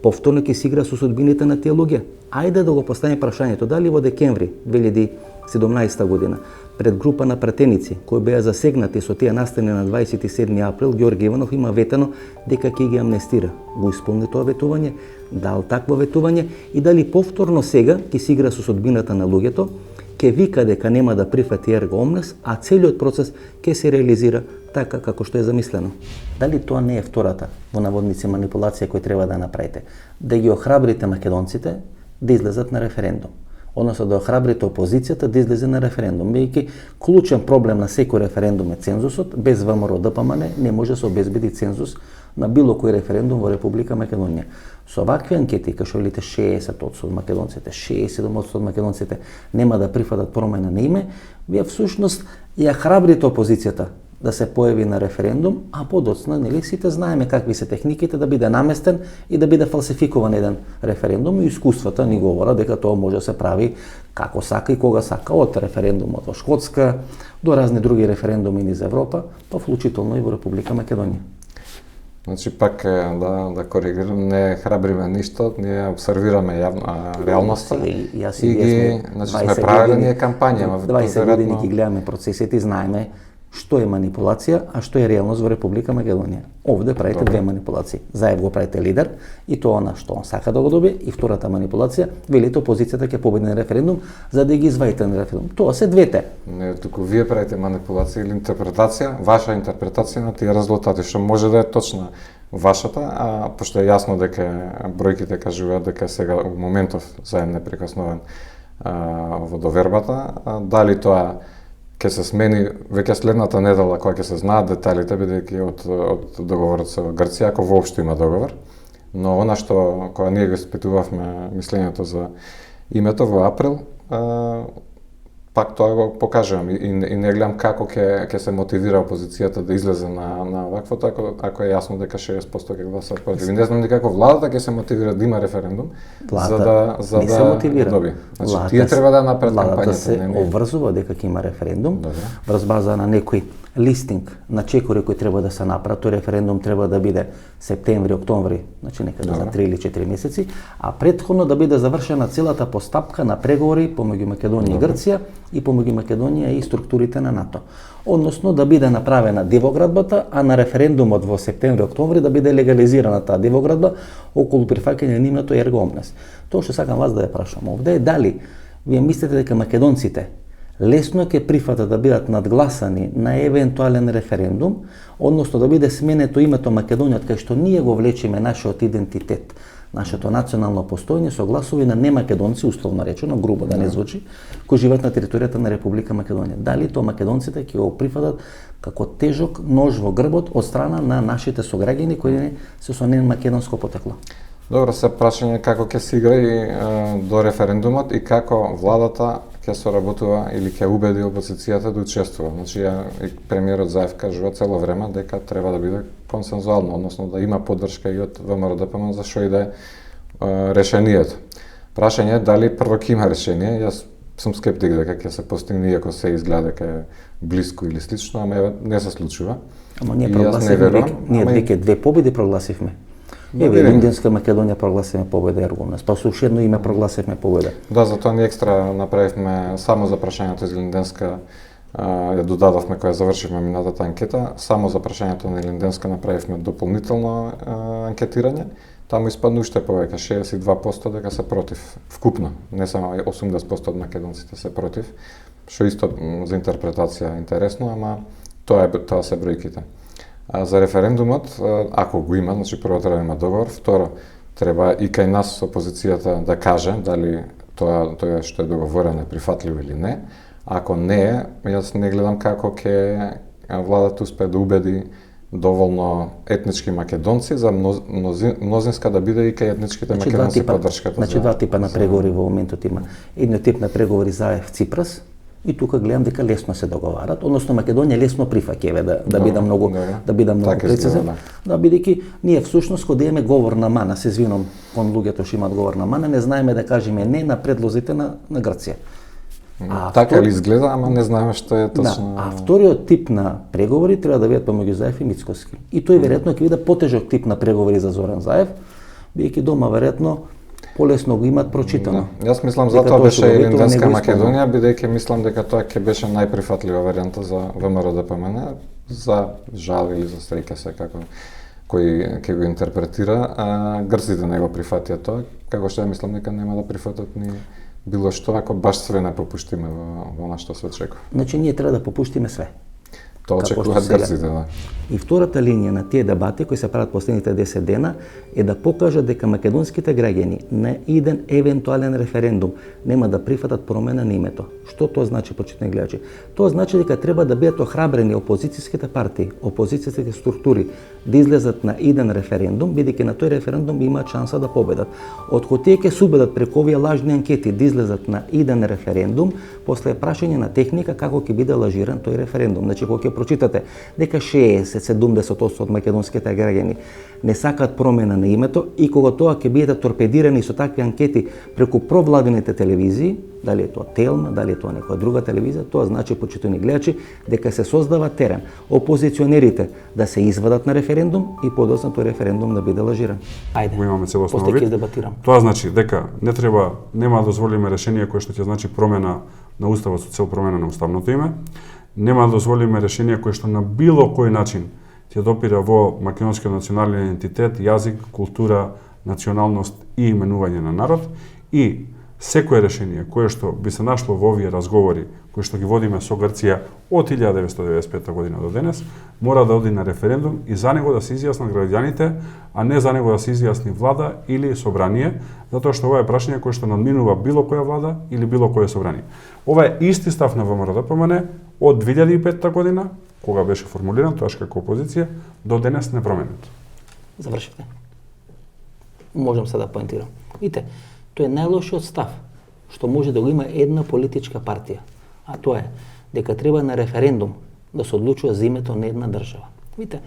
Повторно ќе си игра со судбините на тие луѓе? Ајде да го поставиме прашањето, дали во декември 2017 година пред група на пратеници кои беа засегнати со тие настани на 27 април, Ѓорги Иванов има ветено дека ќе ги амнестира. Го исполни тоа ветување, дал такво ветување и дали повторно сега ќе си игра со судбината на луѓето, ќе вика дека нема да прифати ерго омнес, а целиот процес ќе се реализира така како што е замислено. Дали тоа не е втората во наводници манипулација која треба да направите? Да ги охрабрите македонците да излезат на референдум. Односно да охрабрите опозицијата да излезе на референдум. Бидејќи клучен проблем на секој референдум е цензусот, без ВМРО ДПМН не може да се обезбеди цензус на било кој референдум во Република Македонија. Со вакви анкети, кај што велите 60% од македонците, 67% од македонците нема да прифатат промена на име, вие всушност ја храбрите опозицијата да се појави на референдум, а подоцна, нели, сите знаеме какви се техниките да биде наместен и да биде фалсификуван еден референдум и искуствата ни говорат дека тоа може да се прави како сака и кога сака, од референдумот во Шкотска до разни други референдуми низ Европа, па вклучително и во Република Македонија. Значи пак да коригирам, не храбриме ништо, ние обсервираме реалноста и ги, значи сме правили ние кампања. 20 години ги гледаме процесите и знаеме што е манипулација, а што е реалност во Република Македонија. Овде правите две манипулации. Заев го правите лидер и тоа на што он сака да го добие, и втората манипулација, велите опозицијата ќе победи на референдум за да ги извадите на референдум. Тоа се двете. Не, туку вие правите манипулација или интерпретација, ваша интерпретација на тие резултати, што може да е точна вашата, а пошто е јасно дека бројките кажуваат дека сега во моментов Заев непрекосновен во довербата, дали тоа ќе се смени веќе следната недела кога ќе се знаат деталите, бидејќи од договорот со Грција, ако воопшто има договор. Но она што кога ние го испитувавме мислењето за името во април, пак тоа го покажувам и не гледам како ќе се мотивира опозицијата да излезе на ваквото ако е јасно дека 60% ќе гласат против. И не знам како владата ќе се мотивира да има референдум за да доби. Значи тие треба да направат кампањата. Владата се обврзува дека ќе има референдум врз база на некој листинг на чекори кои треба да се направат. Тој референдум треба да биде септември, октомври, значи некаде за 3 или 4 месеци, а претходно да биде завршена целата постапка на преговори помеѓу Македонија и Грција и помеѓу Македонија и структурите на НАТО. Односно да биде направена дивоградбата, а на референдумот во септември-октомври да биде легализирана таа дивоградба околу прифаќање на нивното ерго омнес. Тоа што сакам вас да ја прашам овде е дали вие мислите дека македонците лесно ќе прифатат да бидат надгласани на евентуален референдум, односно да биде сменето името Македонија, кај што ние го влечеме нашиот идентитет, нашето национално постоење со гласови на немакедонци, условно речено, грубо да не звучи, кои живеат на територијата на Република Македонија. Дали тоа македонците ќе го прифатат како тежок нож во грбот од страна на нашите сограѓани кои се со немакедонско потекло? Добро, се прашање како ќе се игра и до референдумот и како владата ќе соработува или ќе убеди опозицијата да учествува. Значи, и премиерот Заев кажува цело време дека треба да биде консензуално, односно да има поддршка и од ВМРО-ДПМН за што и да е решението. Прашање е дали прво ќе има решение. Јас сум скептик дека ќе се постигне, иако се изгледа дека е блиско или слично, ама не се случува. Ама ние прогласивме, ние веќе 2 победи прогласивме. Еве, Линденска Македонија прогласивме победа Ергомнес, па со уште едно име прогласивме победа. Да, затоа ни екстра направивме само за прашањето из Линденска, ја додадовме кога завршивме минатата анкета, само за прашањето на Линденска направивме дополнително анкетирање. Таму испадна уште повеќе, 62% дека се против, вкупно, не само 80% од македонците се против, што исто за интерпретација интересно, ама тоа се бројките. А за референдумот, ако го има, значи прво треба да има договор, второ треба и кај нас опозицијата да каже дали тоа што е договорено е прифатливо или не. Ако не е, јас не гледам како ќе владата успее да убеди доволно етнички македонци за мнозинска да биде и кај етничките македонци поддршката. Значи два типа на преговори во моментот има. Едниот тип на преговори Заев Ципрас, и тука гледам дека лесно се договарат, односно Македонија лесно прифаќа, да бидам многу прецизен, да бидејќи ние всушност кога имаме говорна мана, се извинувам кон луѓето што имаат говорна мана, не знаеме да кажеме не на предлозите на Грција. Така ли изгледа, ама не знаеме што е точно. А вториот тип на преговори треба да бидат помеѓу Заев и Мицкоски. И тој веројатно ќе биде потежок тип на преговори за Зоран Заев, бидејќи дома веројатно полесно го имат прочитано. Да. Јас мислам затоа беше и Линденска Македонија, бидејќи мислам дека тоа ќе беше најприфатлива варијанта за ВМРО-ДПМН, за жал или за среќа секако кој ќе го интерпретира. Грците не го прифатија тоа, како што ја мислам дека нема да прифатат ни било што ако баш све не попуштиме во она што се очекува. Значи ние треба да попуштиме све. Тоа очекуваат грците, да. И втората линија на тие дебати кои се прават последните 10 дена е да покажат дека македонските граѓани на еден евентуален референдум нема да прифатат промена на името. Што тоа значи, почитни гледачи? Тоа значи дека треба да бидат охрабрени опозицијските партии, опозицијските структури да излезат на еден референдум, бидејќи на тој референдум имаат шанса да победат. Откако тие ќе се убедат преку овие лажни анкети да излезат на еден референдум, после прашање на техника како ќе биде лажиран тој референдум. Значи кога ќе прочитате дека 60-70% од македонските граѓани не сакаат промена на името и кога тоа ќе бидете торпедирани со такви анкети преку провладените телевизии, дали е тоа Телма, дали е тоа некоја друга телевизија, тоа значи, почитувани гледачи, дека се создава терен опозиционерите да се извадат на референдум и подоцна тој референдум да биде лажиран. Ајде, го имаме целосно после вид. ќе дебатирам. Тоа значи дека нема да дозволиме решение кое што ќе значи промена на уставот со цел промена на уставното име, нема да дозволиме решение кое што на било кој начин ќе допира во македонскиот национален идентитет, јазик, култура, националност и именување на народ, и секое решение кое што би се нашло во овие разговори кои што ги водиме со Грција од 1995 година до денес, мора да оди на референдум и за него да се изјаснат граѓаните, а не за него да се изјасни влада или собрание, затоа што ова е прашање кое што надминува било која влада или било кое собрание. Ова е исти став на ВМРО-ДПМН од 2005 година, кога беше формулиран тоа како опозиција, до денес непроменет. Завршивте. Можам се да поентирам. Видите, тоа е најлошиот став што може да го има една политичка партија, а тоа е дека треба на референдум да се одлучува за името на една држава. Видите,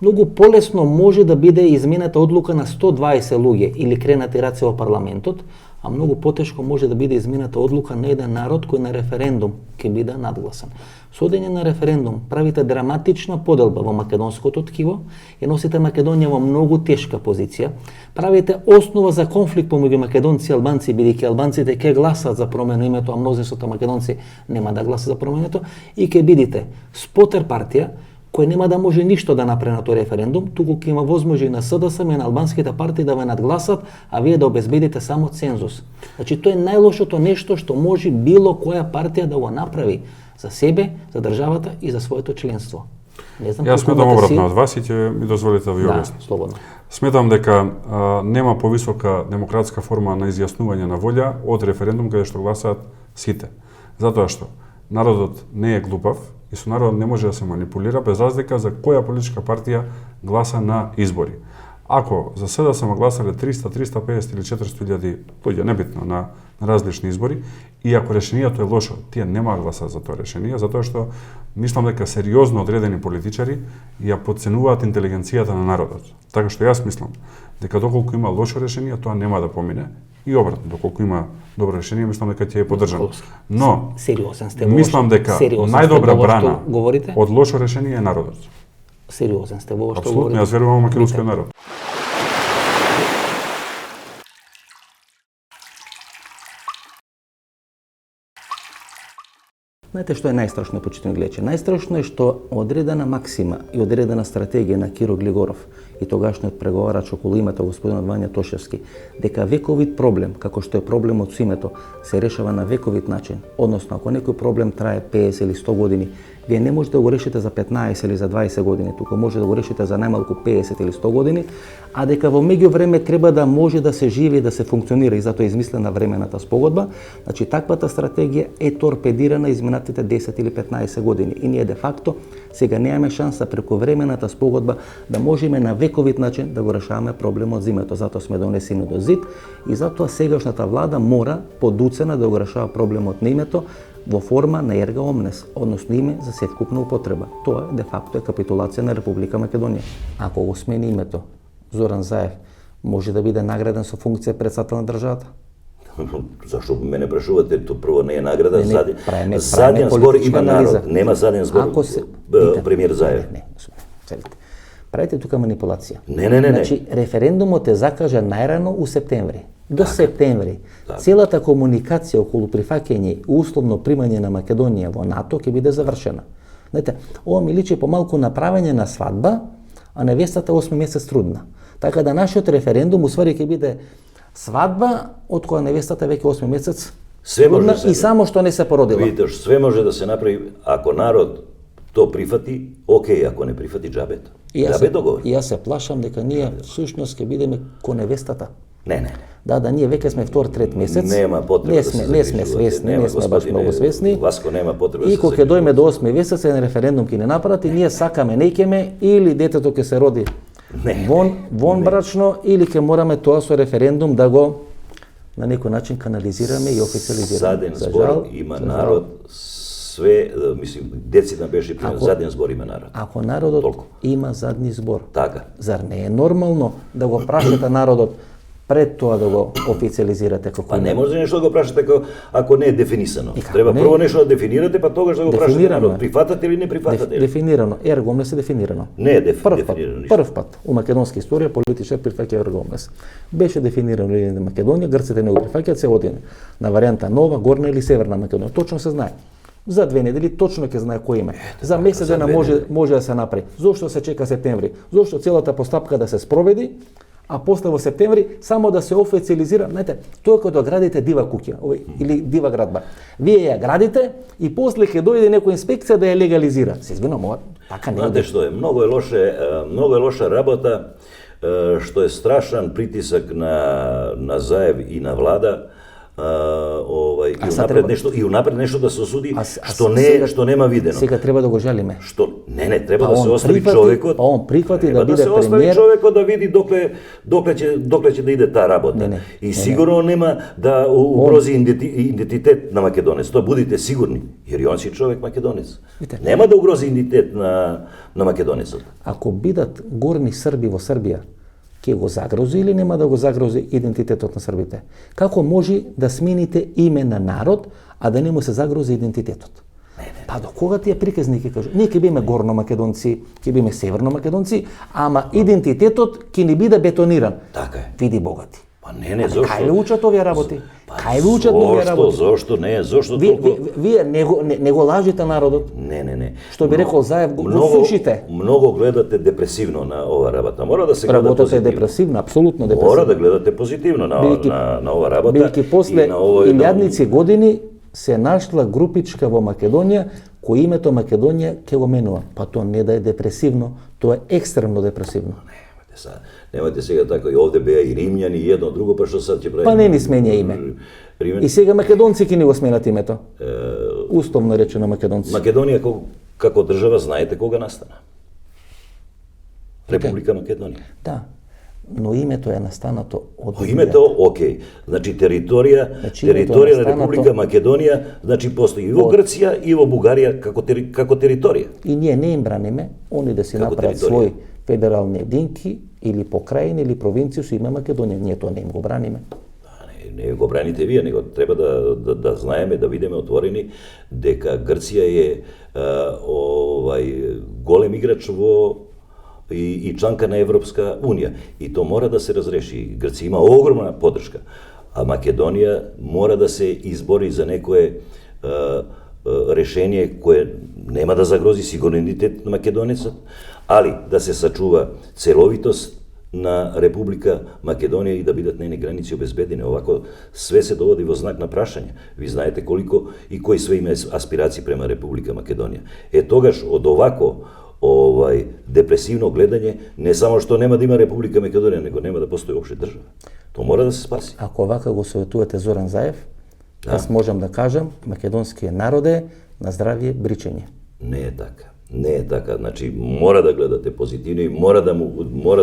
многу полесно може да биде изменета одлука на 120 луѓе или кренати раце во парламентот, а многу потешко може да биде изменета одлука на еден народ кој на референдум ќе биде надгласан. Со одење на референдум правите драматична поделба во македонското ткиво, ја носите Македонија во многу тешка позиција, правите основа за конфликт помеѓу македонци и албанци, бидејќи албанците ќе гласат за промена името, а мнозинството македонци нема да гласат за променето, и ќе бидете спотер партија кој нема да може ништо да направи на тој референдум, туку ќе има возможност на СДСМ и на албанските партии да ве надгласат, а вие да обезбедите само цензус. Значи, тоа е најлошото нешто што може било која партија да го направи за себе, за државата и за своето членство. Не знам. Јас сметам обратно од вас и ќе ми дозволите да ви објаснам. Да, слободно. Сметам дека нема повисока демократска форма на изјаснување на волја од референдум каде што гласаат сите. Затоа што народот не е глупав и со народот не може да се манипулира без разлика за која политичка партија гласа на избори. Ако за СДСМ гласале 300, 350 или 400.000 луѓе, небитно, на различни избори, и ако решението е лошо, тие нема да гласат за тоа решение, затоа што мислам дека сериозно одредени политичари ја подценуваат интелигенцијата на народот. Така што јас мислам дека доколку има лошо решение, тоа нема да помине, и обратно, доколку има добро решение, мислам дека ќе е поддржано. Но сериозен сте, мислам дека најдобра брана од лошо решение е народот. Сериозен сте во ова што говорите. Апсолутно, јас верувам во македонскиот народ. Знаете што е најстрашно, почитувани гледачи? Најстрашно е што одредена максима и одредена стратегија на Киро Глигоров и тогашниот преговарач околу името господинот Вања Тошевски, дека вековит проблем, како што е проблемот со името, се решава на вековит начин. Односно, ако некој проблем трае 50 или 100 години, вие не можете да го решите за 15 или за 20 години, туку може да го решите за најмалку 50 или 100 години, а дека во меѓувреме треба да може да се живи и да се функционира, и затоа е измислена времената спогодба. Значи, таквата стратегија е торпедирана изминатите 10 или 15 години и ние де факто сега немаме шанса преку времената спогодба да можеме на вековит начин да го решаваме проблемот за името. Затоа сме донесени до зид и затоа сегашната влада мора подуцена да го решава проблемот на името во форма на ерга омнес, односно име за севкупна употреба. Тоа де факто е капитулација на Република Македонија. Ако го смени името, Зоран Заев може да биде награден со функција председател на државата? Зашто мене прашувате, то прво не е награда, заден збор има народ, нема заден збор премиер Заев. Не, правите тука манипулација. Не. Значи, референдумот е закажан најрано у септември. До септември. Целата комуникација околу прифаќање и условно примање на Македонија во НАТО ќе биде завршена. Знаете, ова ми личи помалку направење на свадба, а невестата 8 месец трудна. Така да нашиот референдум усвари ќе биде свадба од која невестата веќе 8 месец трудна и само што не се породила. Видите, све може да се направи ако народ то прифати, окей, ако не прифати џабето. Џабе договор. И јас се плашам дека ние всушност ќе бидеме ко невестата. Не. Да, ние веќе сме втор, трет месец. Нема потреба да се не сме свесни, не сме баш многу свесни. Васко нема потреба да се. И кога ќе дојме до 8 месец, еден референдум ќе не направат и ние сакаме, не икеме, или детето ќе се роди вон брачно, или ќе мораме тоа со референдум да го на некој начин канализираме и официализираме. Заден збор има народ, све, мислим, децина беше пример, заден збор има народ. Ако народот има задни збор, така. Зар не е нормално да го прашате народот пред тоа да го официализирате како не може нешто да го прашате ако не е дефинисано. Треба прво нешто да дефинирате, па тогаш да го прашате народ. Прифатате или не прифатате? Дефинирано. Ерго омнес е дефинирано. Не е дефинирано. Прв пат у македонска историја политичар прифаќа ерго омнес. Беше дефинирано и на Македонија, грците не го прифаќаат се одине на варијанта нова, горна или северна Македонија. Точно се знае. За 2 недели точно ќе знае кој име. За месец дена може да се направи. Зошто се чека септември? Зошто целата постапка да се спроведи? А после во септември само да се официализира, знаете, тоа кога градите дива куќа или дива градба. Вие ја градите и после ќе дојде некоја инспекција да ја легализира. Се извинувам, ова така не е. Знаете што е, многу е лоша работа, што е страшан притисак на Заев и на влада, и унапред нешто да се осуди сега- што нема видено. Сега треба да го жалиме. Не, треба Па да се он остави прифати- човекот. па он прифати Треба да биде се остави премиер. човекот да види докле ќе да иде таа работа. И сигурно нема да угрози идентитет на македонец. Тоа будете сигурни, jer и он си човек македонец. Видите. Нема да угрози идентитет на македонецот. Ако бидат горни Срби во Србија, ќе го загрози или нема да го загрози идентитетот на србите? Како може да смените име на народ, а да не му се загрози идентитетот? Па до кога тие приказни ќе кажу? Ние ќе биме горно македонци, ќе биме северно македонци, ама идентитетот ќе не биде бетониран. Така е. Види богати. Па не, зошто? Кај ве учат овие работи? Па Кај ве учат овие работи? Зошто не, зошто Вие не го лажите народот. Не. Што би рекол Заев, го слушите. Многу гледате депресивно на ова работа. Мора да се гледа Работата е позитивно. депресивна, апсолутно Мора депресивна. да гледате позитивно на ова работа. Бидејќи после и на ово едно- илјадници години се нашла групичка во Македонија кој името Македонија ќе го менува. Па тоа не да е депресивно, тоа е екстремно депресивно. Немате сега така и овде беа и римјани и едно друго, па што сад ќе прави? Па не ни сменја име. Римјани. И сега македонци ќе ни го сменат името. Условно речено македонци. Македонија како држава знаете кога настана? Република Македонија. Да. Но името е настанато од Името, окей. Значи територија на Република Македонија, значи постои и во Грција и во Бугарија како територија. И ние не им браниме, они да си Како направат територија. своји федерални единки или покрајини или провинција со име Македонија. Ние тоа не им го браниме. Не го браните вие, него треба да знаеме, да видиме отворени дека Грција е голем играч и чланка на Европска Унија. И то мора да се разреши. Грција има огромна поддршка. А Македонија мора да се избори за некое решение кое нема да загрози сигурно идентитет на македонецот, али да се сачува целовитост на Република Македонија и да бидат нейни граници обезбедени. Овако све се доводи во знак на прашање. Ви знаете колико и кои све има аспирации према Република Македонија. Тогаш од овако депресивно гледање, не само што нема да има Република Македонија, него нема да постои опште држава. То мора да се спаси. Ако вака го советувате Зоран Заев, аз можам да кажам, македонскиот народ е на здравје бричење. Не е така. Не е така. Значи мора да гледате позитивно и мора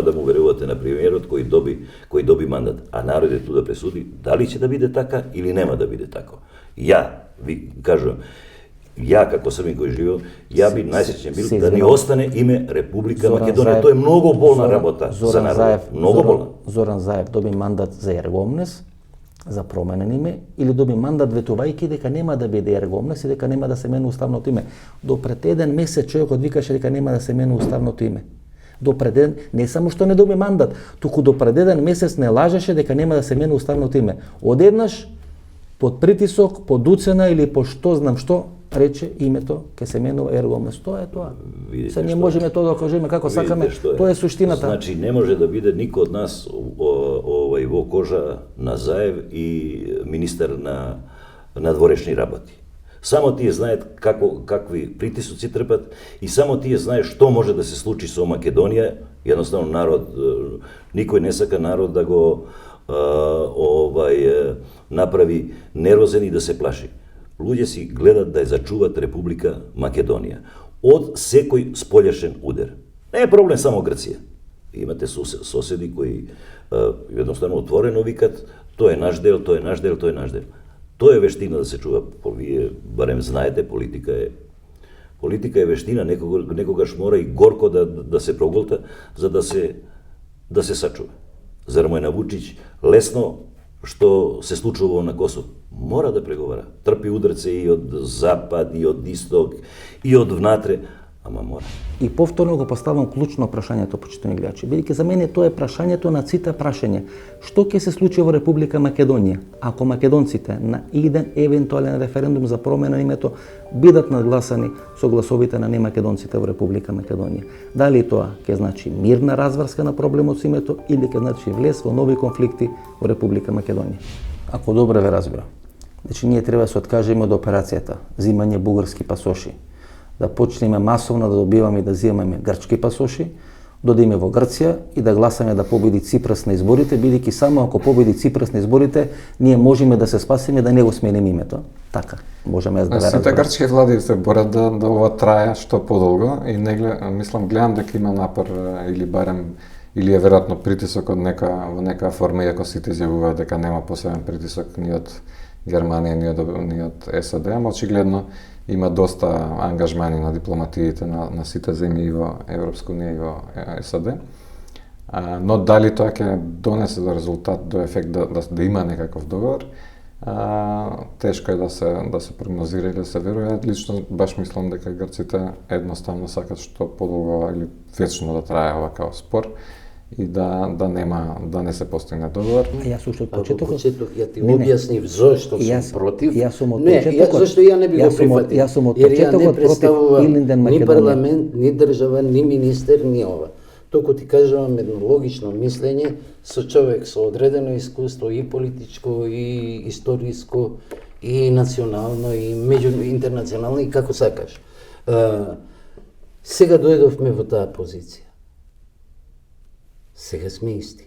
да му верувате на премиерот кој доби мандат, а народот ту да пресуди дали ќе да биде така или нема да биде така. Ја ви кажувам, ја како Србин кој живеел, ја би најсреќен бил да ни остане име Република Македонија. Тоа е многу болна работа за народот. Многу болна. Зоран Заев доби мандат за Ергомнес, за променен име, или доби мандат ветувајќи дека нема да биде Ергомнес и дека нема да се менува уставното име. До пред еден месец човекот викаше дека нема да се менува уставното име. До пред еден, не само што не доби мандат, туку до пред еден месец не лажеше дека нема да се менува уставното име. Одеднаш, под притисок, под уцена или по што знам што, рече името ќе се менува Ергомнес. Тоа е тоа. Се ние можеме тоа да кажеме како сакаме, тоа е суштината. Значи не може да биде никој од нас во кожа на Заев и министер на надворешни работи. Само тие знаат какви притисоци трпат и само тие знаат што може да се случи со Македонија. Едноставно народ, никој не сака народ да го направи нервозен и да се плаши. Луѓе си гледат да ја зачуват Република Македонија од секој сполјашен удар. Не е проблем само Грција. Имате соседи кои едноставно отворено викат тоа е наш дел, тоа е наш дел, тоа е наш дел. Тоа е вештина да се чува. Вие барем знаете, политика е вештина, некогаш мора и горко да се проголта за да се сачува. Зар му е на Вучич лесно што се случува на Косово? Мора да преговара. Трпи ударце и од запад, и од исток, и од внатре, ама мора. И повторно го поставам клучно прашањето, почитувани гледачи, бидејќи за мене тоа е прашањето на сите прашања. Што ќе се случи во Република Македонија ако македонците на еден евентуален референдум за промена на името бидат надгласани со гласовите на немакедонците во Република Македонија? Дали тоа ќе значи мирна разврска на проблемот со името или ќе значи влез во нови конфликти во Република Македонија? Ако добро ве разбирам, значи ние треба да се откажеме од операцијата зимање бугарски пасоши, да почнеме масовно да добиваме и да земаме грчки пасоши, додиме во Грција и да гласаме да победи Ципрас на изборите, бидејќи само ако победи Ципрас на изборите, ние можеме да се спасиме да не го смениме името. Така, можеме да Сите разберам. грчки влади се борат да ова трае што подолго и мислам гледам дека има напор или барем или е веројатно притисок од во нека форма, иако сите изјавуваат дека нема посебен притисок ни од Германија ни од САД, ама очигледно има доста ангажмани на дипломатиите на сите земји и во Европска унија и во САД. Но дали тоа ќе донесе до резултат, до ефект да има некаков договор, тешко е да се прогнозира и да се верува. Лично баш мислам дека грците едноставно сакат што подолго или вечно да трае оваков спор и да не се постигне договор. Јас уште од Во почетокот почеток ја ти објаснив зошто сум против. Јас сум од Не, почетокот. зашто ја не би го прифатил. Јас сум од Jer ја не почетокот против представувам Илинден ни Македонија. парламент, ни држава, ни министер, ни ова. Туку ти кажувам едно логично мислење со човек со одредено искуство и политичко, и историско, и национално, и интернационално, и како сакаш. Сега дојдовме во таа позиција. Сега сме исти.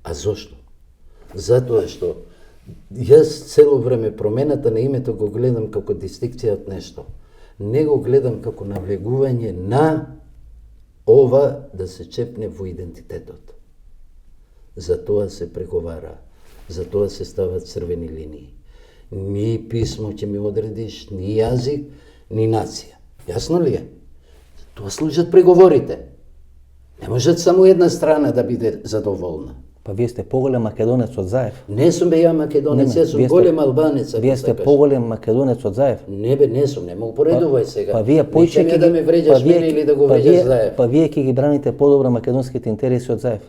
А зошто? Затоа што јас цело време промената на името го гледам како дистинкција од нешто. Не го гледам како навлегување на ова да се чепне во идентитетот. Затоа се преговара, затоа се стават црвени линии. Ни писмо ќе ми одредиш, ни јазик, ни нација. Јасно ли е? Тоа служат преговорите. Не можат само една страна да биде задоволна. Па вие сте поголем македонец од Заев. Не сум бе ја македонец, јас сум голем албанец. Вие сте поголем македонец од Заев. Не бе, не сум, не му поредувај сега. Па вие поише ќе да ме вреđаш мене или да го вреđаш Заев. Па вие ќе ги браните подобро македонските интереси од Заев.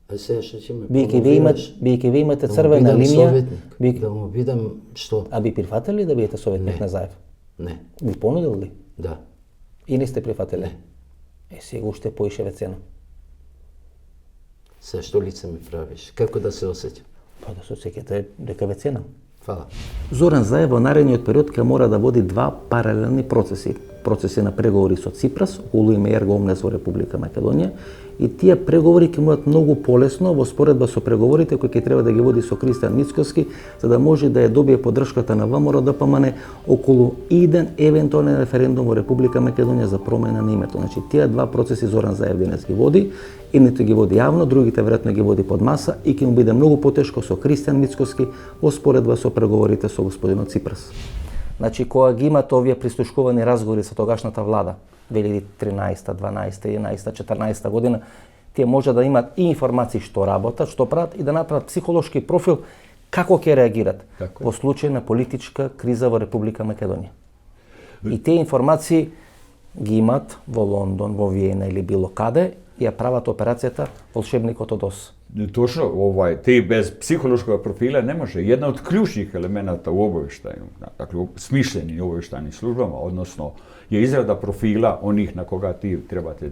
А сега што ќе ме Биејќи вие имате црвена линија, да му бидам што? а би прифатили да бидете советник на Заев? Не. Ви понудил ли? Да. И не сте прифатили? Не. Сега уште поише ве цена. Се што лице ми правиш? Како да се осеќам? Па да се осеќате дека ве ценам. Фала. Зоран Заев во наредниот период ќе мора да води два паралелни процеси. Процеси на преговори со Ципрас, околу име ерго омнес во Република Македонија, и тие преговори ќе бидат многу полесно во споредба со преговорите кои ќе треба да ги води со Кристијан Мицкоски, за да може да ја добие поддршката на ВМРО ДПМН околу иден евентуален референдум во Република Македонија за промена на името. Значи, тие два процеси Зоран Заев денес ги води, едните ги води јавно, другите веројатно ги води под маса и ќе му биде многу потешко со Кристијан Мицкоски во споредба со преговорите со господинот Ципрас. Значи, кога ги имате овие прислушкувани разговори со тогашната влада, 2013, 12, 11, 14 година, тие може да имат и информации што работат, што прават и да направат психолошки профил како ќе реагират во случај на политичка криза во Република Македонија. И тие информации ги имат во Лондон, во Виена или било каде и ја прават операцијата Волшебникот од Оз. Точно, ти без психолошкog profila ne može. Jedna od ključnih elemenata u obavještaju, dakle u smišljenim obavještajnim službama, odnosno je izrada profila onih na koga ti trebate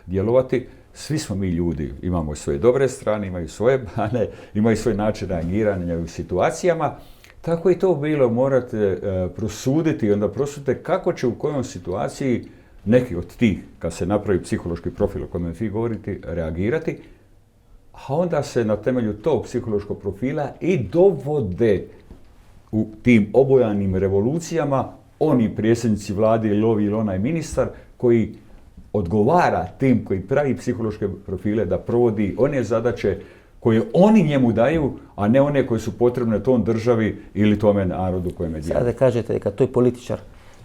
djelovati. Svi smo mi ljudi, imamo svoje dobre strane, imaju svoje mane, imaju svoj način reagiranja u situacijama. Tako i to bilo, morate prosuditi i onda prosudite kako će u kojoj situaciji neki od tih, kad se napravi psihološki profil o kojem vi govorite, reagirati, a onda se na temelju tog psihološkog profila i dovode u tim obojanim revolucijama oni predsjednici vlade ili ovi ili onaj ministar koji odgovara tim koji pravi psihološke profile da provodi one zadaće koje oni njemu daju, a ne one koje su potrebne tom državi ili tome narodu kojem je djeluje. Сега да кажете дека тој политичар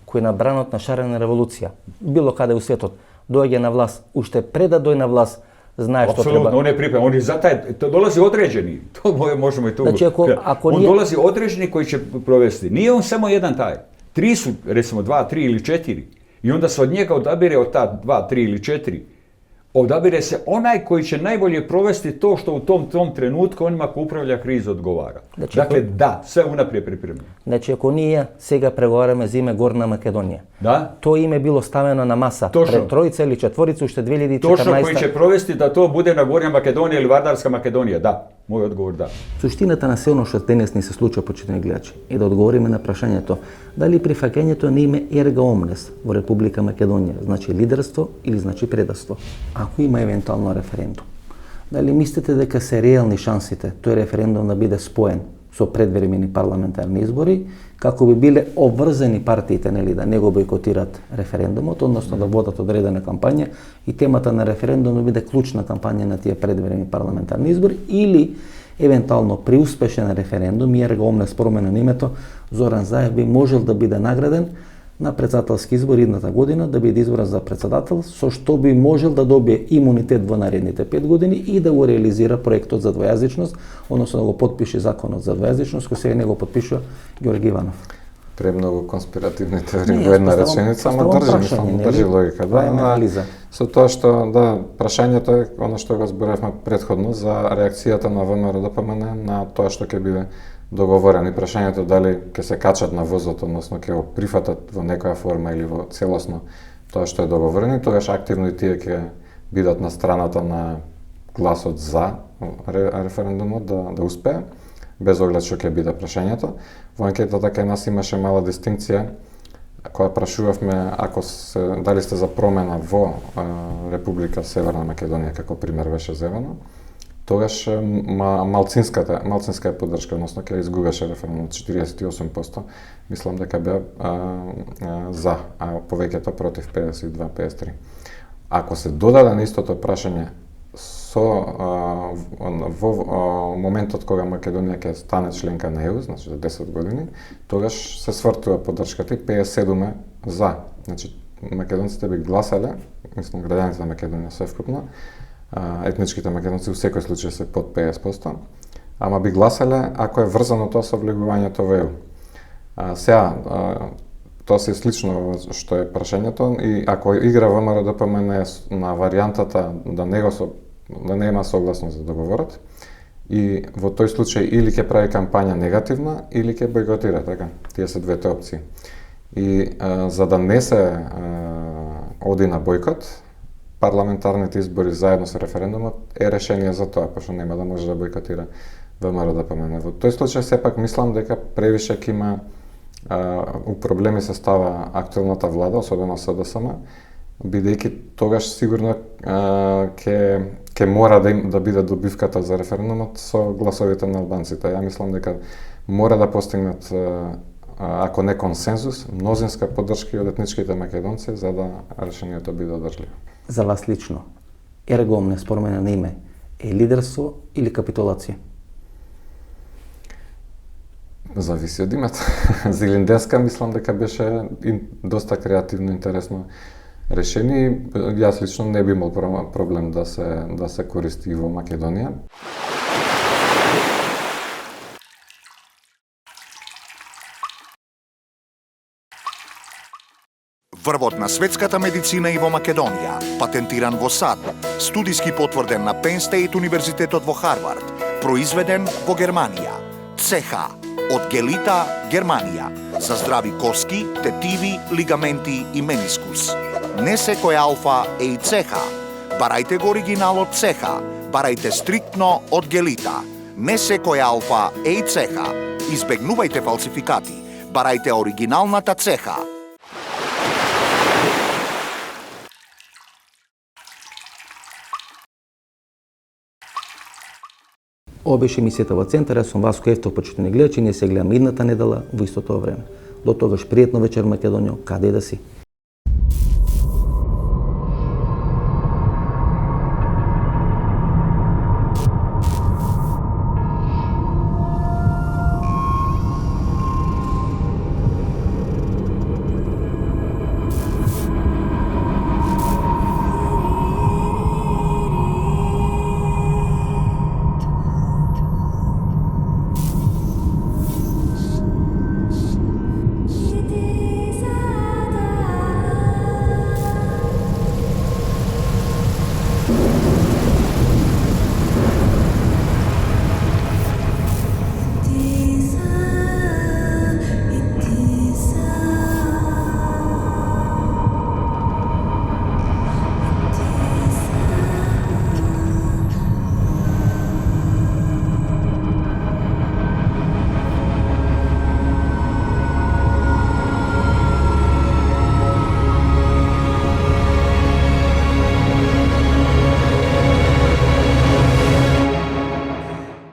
кој на бранот на шарена револуција, било каде у светот, доаѓа на власт, уште пред да дојде на власт, знае што треба. Apsolutno, on je pripremljen, on je za taj, to dolazi određeni, to možemo i tu. Znači, ako on nije... dolazi određeni koji će provesti. Nije on samo jedan taj. 3 su, recimo 2, 3 ili 4. I onda se od njega odabire od ta 2, 3 ili 4. Odabire se onaj koji će najbolje provesti to što u tom trenutku onima ko upravlja krizu odgovara. Znači, dakle, da, sve unaprijed pripremljeno. Значи, ако ние сега преговараме за име Горна Македонија, да? То име било ставено на маса пред тројца или четворица уште 2014. Точно, koji će provesti da to bude na Gornja Makedonija ili Vardarska Makedonija, da. Moj odgovor da. Суштината на се оно што денес ни се случува, почитани гледачи, е да одговориме на прашањето дали прифаќањето на име ерга омнес во Република Македонија значи лидерство или значи предавство, ако има евентуално референдум. Дали мислите дека се реални шансите тој референдум да биде споен со предвремени парламентарни избори, како би биле обврзани партиите, нели, да не го бойкотират референдумот, односно да водат одредена кампања и темата на референдумот биде клучна кампања на тие предвремени парламентарни избори, или евентуално при успешен референдум и ерга омнес промена на името, Зоран Заев би можел да биде награден на председателски избори идната година, да биде избран за председател, со што би можел да добие имунитет во наредните 5 години и да го реализира проектот за двојазичност, односно да го подпише законот за двојазичност, кој сега не го подпишува Ѓорги Иванов. Премногу конспиративни теории во една реченица, ама држи логика. Да, со тоа што, да, прашањето е оно што го зборевме предходно за реакцијата на ВМРО-ДПМН на тоа што ќе биде договорено и прашањето дали ќе се качат на возот, односно ќе го прифатат во некоја форма или во целосно тоа што е договорено, и тогаш активно и тие ќе бидат на страната на гласот за референдумот да успее, без оглед што ќе биде прашањето. Во анкетата кај нас имаше мала дистинкција која прашувавме дали сте за промена во Република Северна Македонија, како пример беше зевано. Тогаш малцинска е поддршка, односно ќе изгубеше референдумот 48%, мислам дека беа за, а повеќето против 52-53. Ако се додаде на истото прашање во моментот кога Македонија ќе стане членка на ЕУ, значи за 10 години, тогаш се свртува поддршката и 57 е за. Значи македонците би гласале, мислам граѓаните на Македонија совкупно, етничките македонци во секој случај се под 50%, ама би гласале ако е врзано тоа со влегувањето во ЕУ. Сега, тоа се слично што е прашањето, и ако игра ВМРО-ДПМН на варијантата да не има согласност за договорот, и во тој случај или ќе прави кампања негативна или ќе бойкотира, така? Тие се двете опции. И за да не се оди на бойкот, парламентарните избори заедно со референдумот е решение за тоа, пошто нема да може да бойкотира ВМРО-ДПМН. Во тој случај сепак мислам дека превише ќе има у проблеми се става актуелната влада, особено СДСМ, бидејќи тогаш сигурно ќе мора да биде добивката за референдумот со гласовите на албанците. Ја мислам дека мора да постигнат, ако не консензус, мнозинска поддршка од етничките македонци за да решението биде одржливо. За вас лично, ерга омнес промена на име е лидерство или капитулација? Зависи од името. За Илиндеска мислам дека беше доста креативно, интересно решение. Јас лично не би имал проблем да се користи и во Македонија. Врвот на светската медицина и во Македонија, патентиран во САД, студиски потврден на Penn State Универзитетот во Харвард, произведен во Германија. ЦХ од Гелита, Германија, за здрави коски, тетиви, лигаменти и менискус. Не секој алфа е и ЦХ. Барајте го оригиналот ЦХ, барајте стриктно од Гелита. Не секој алфа е и ЦХ. Избегнувајте фалсификати. Барајте оригиналната ЦХ. Ова беше емисијата во Центар, јас сум Васко Ефтов, почитани гледачи, ние се гледаме идната недела во истото време. До тогаш пријатно вечер Македонија, каде да си.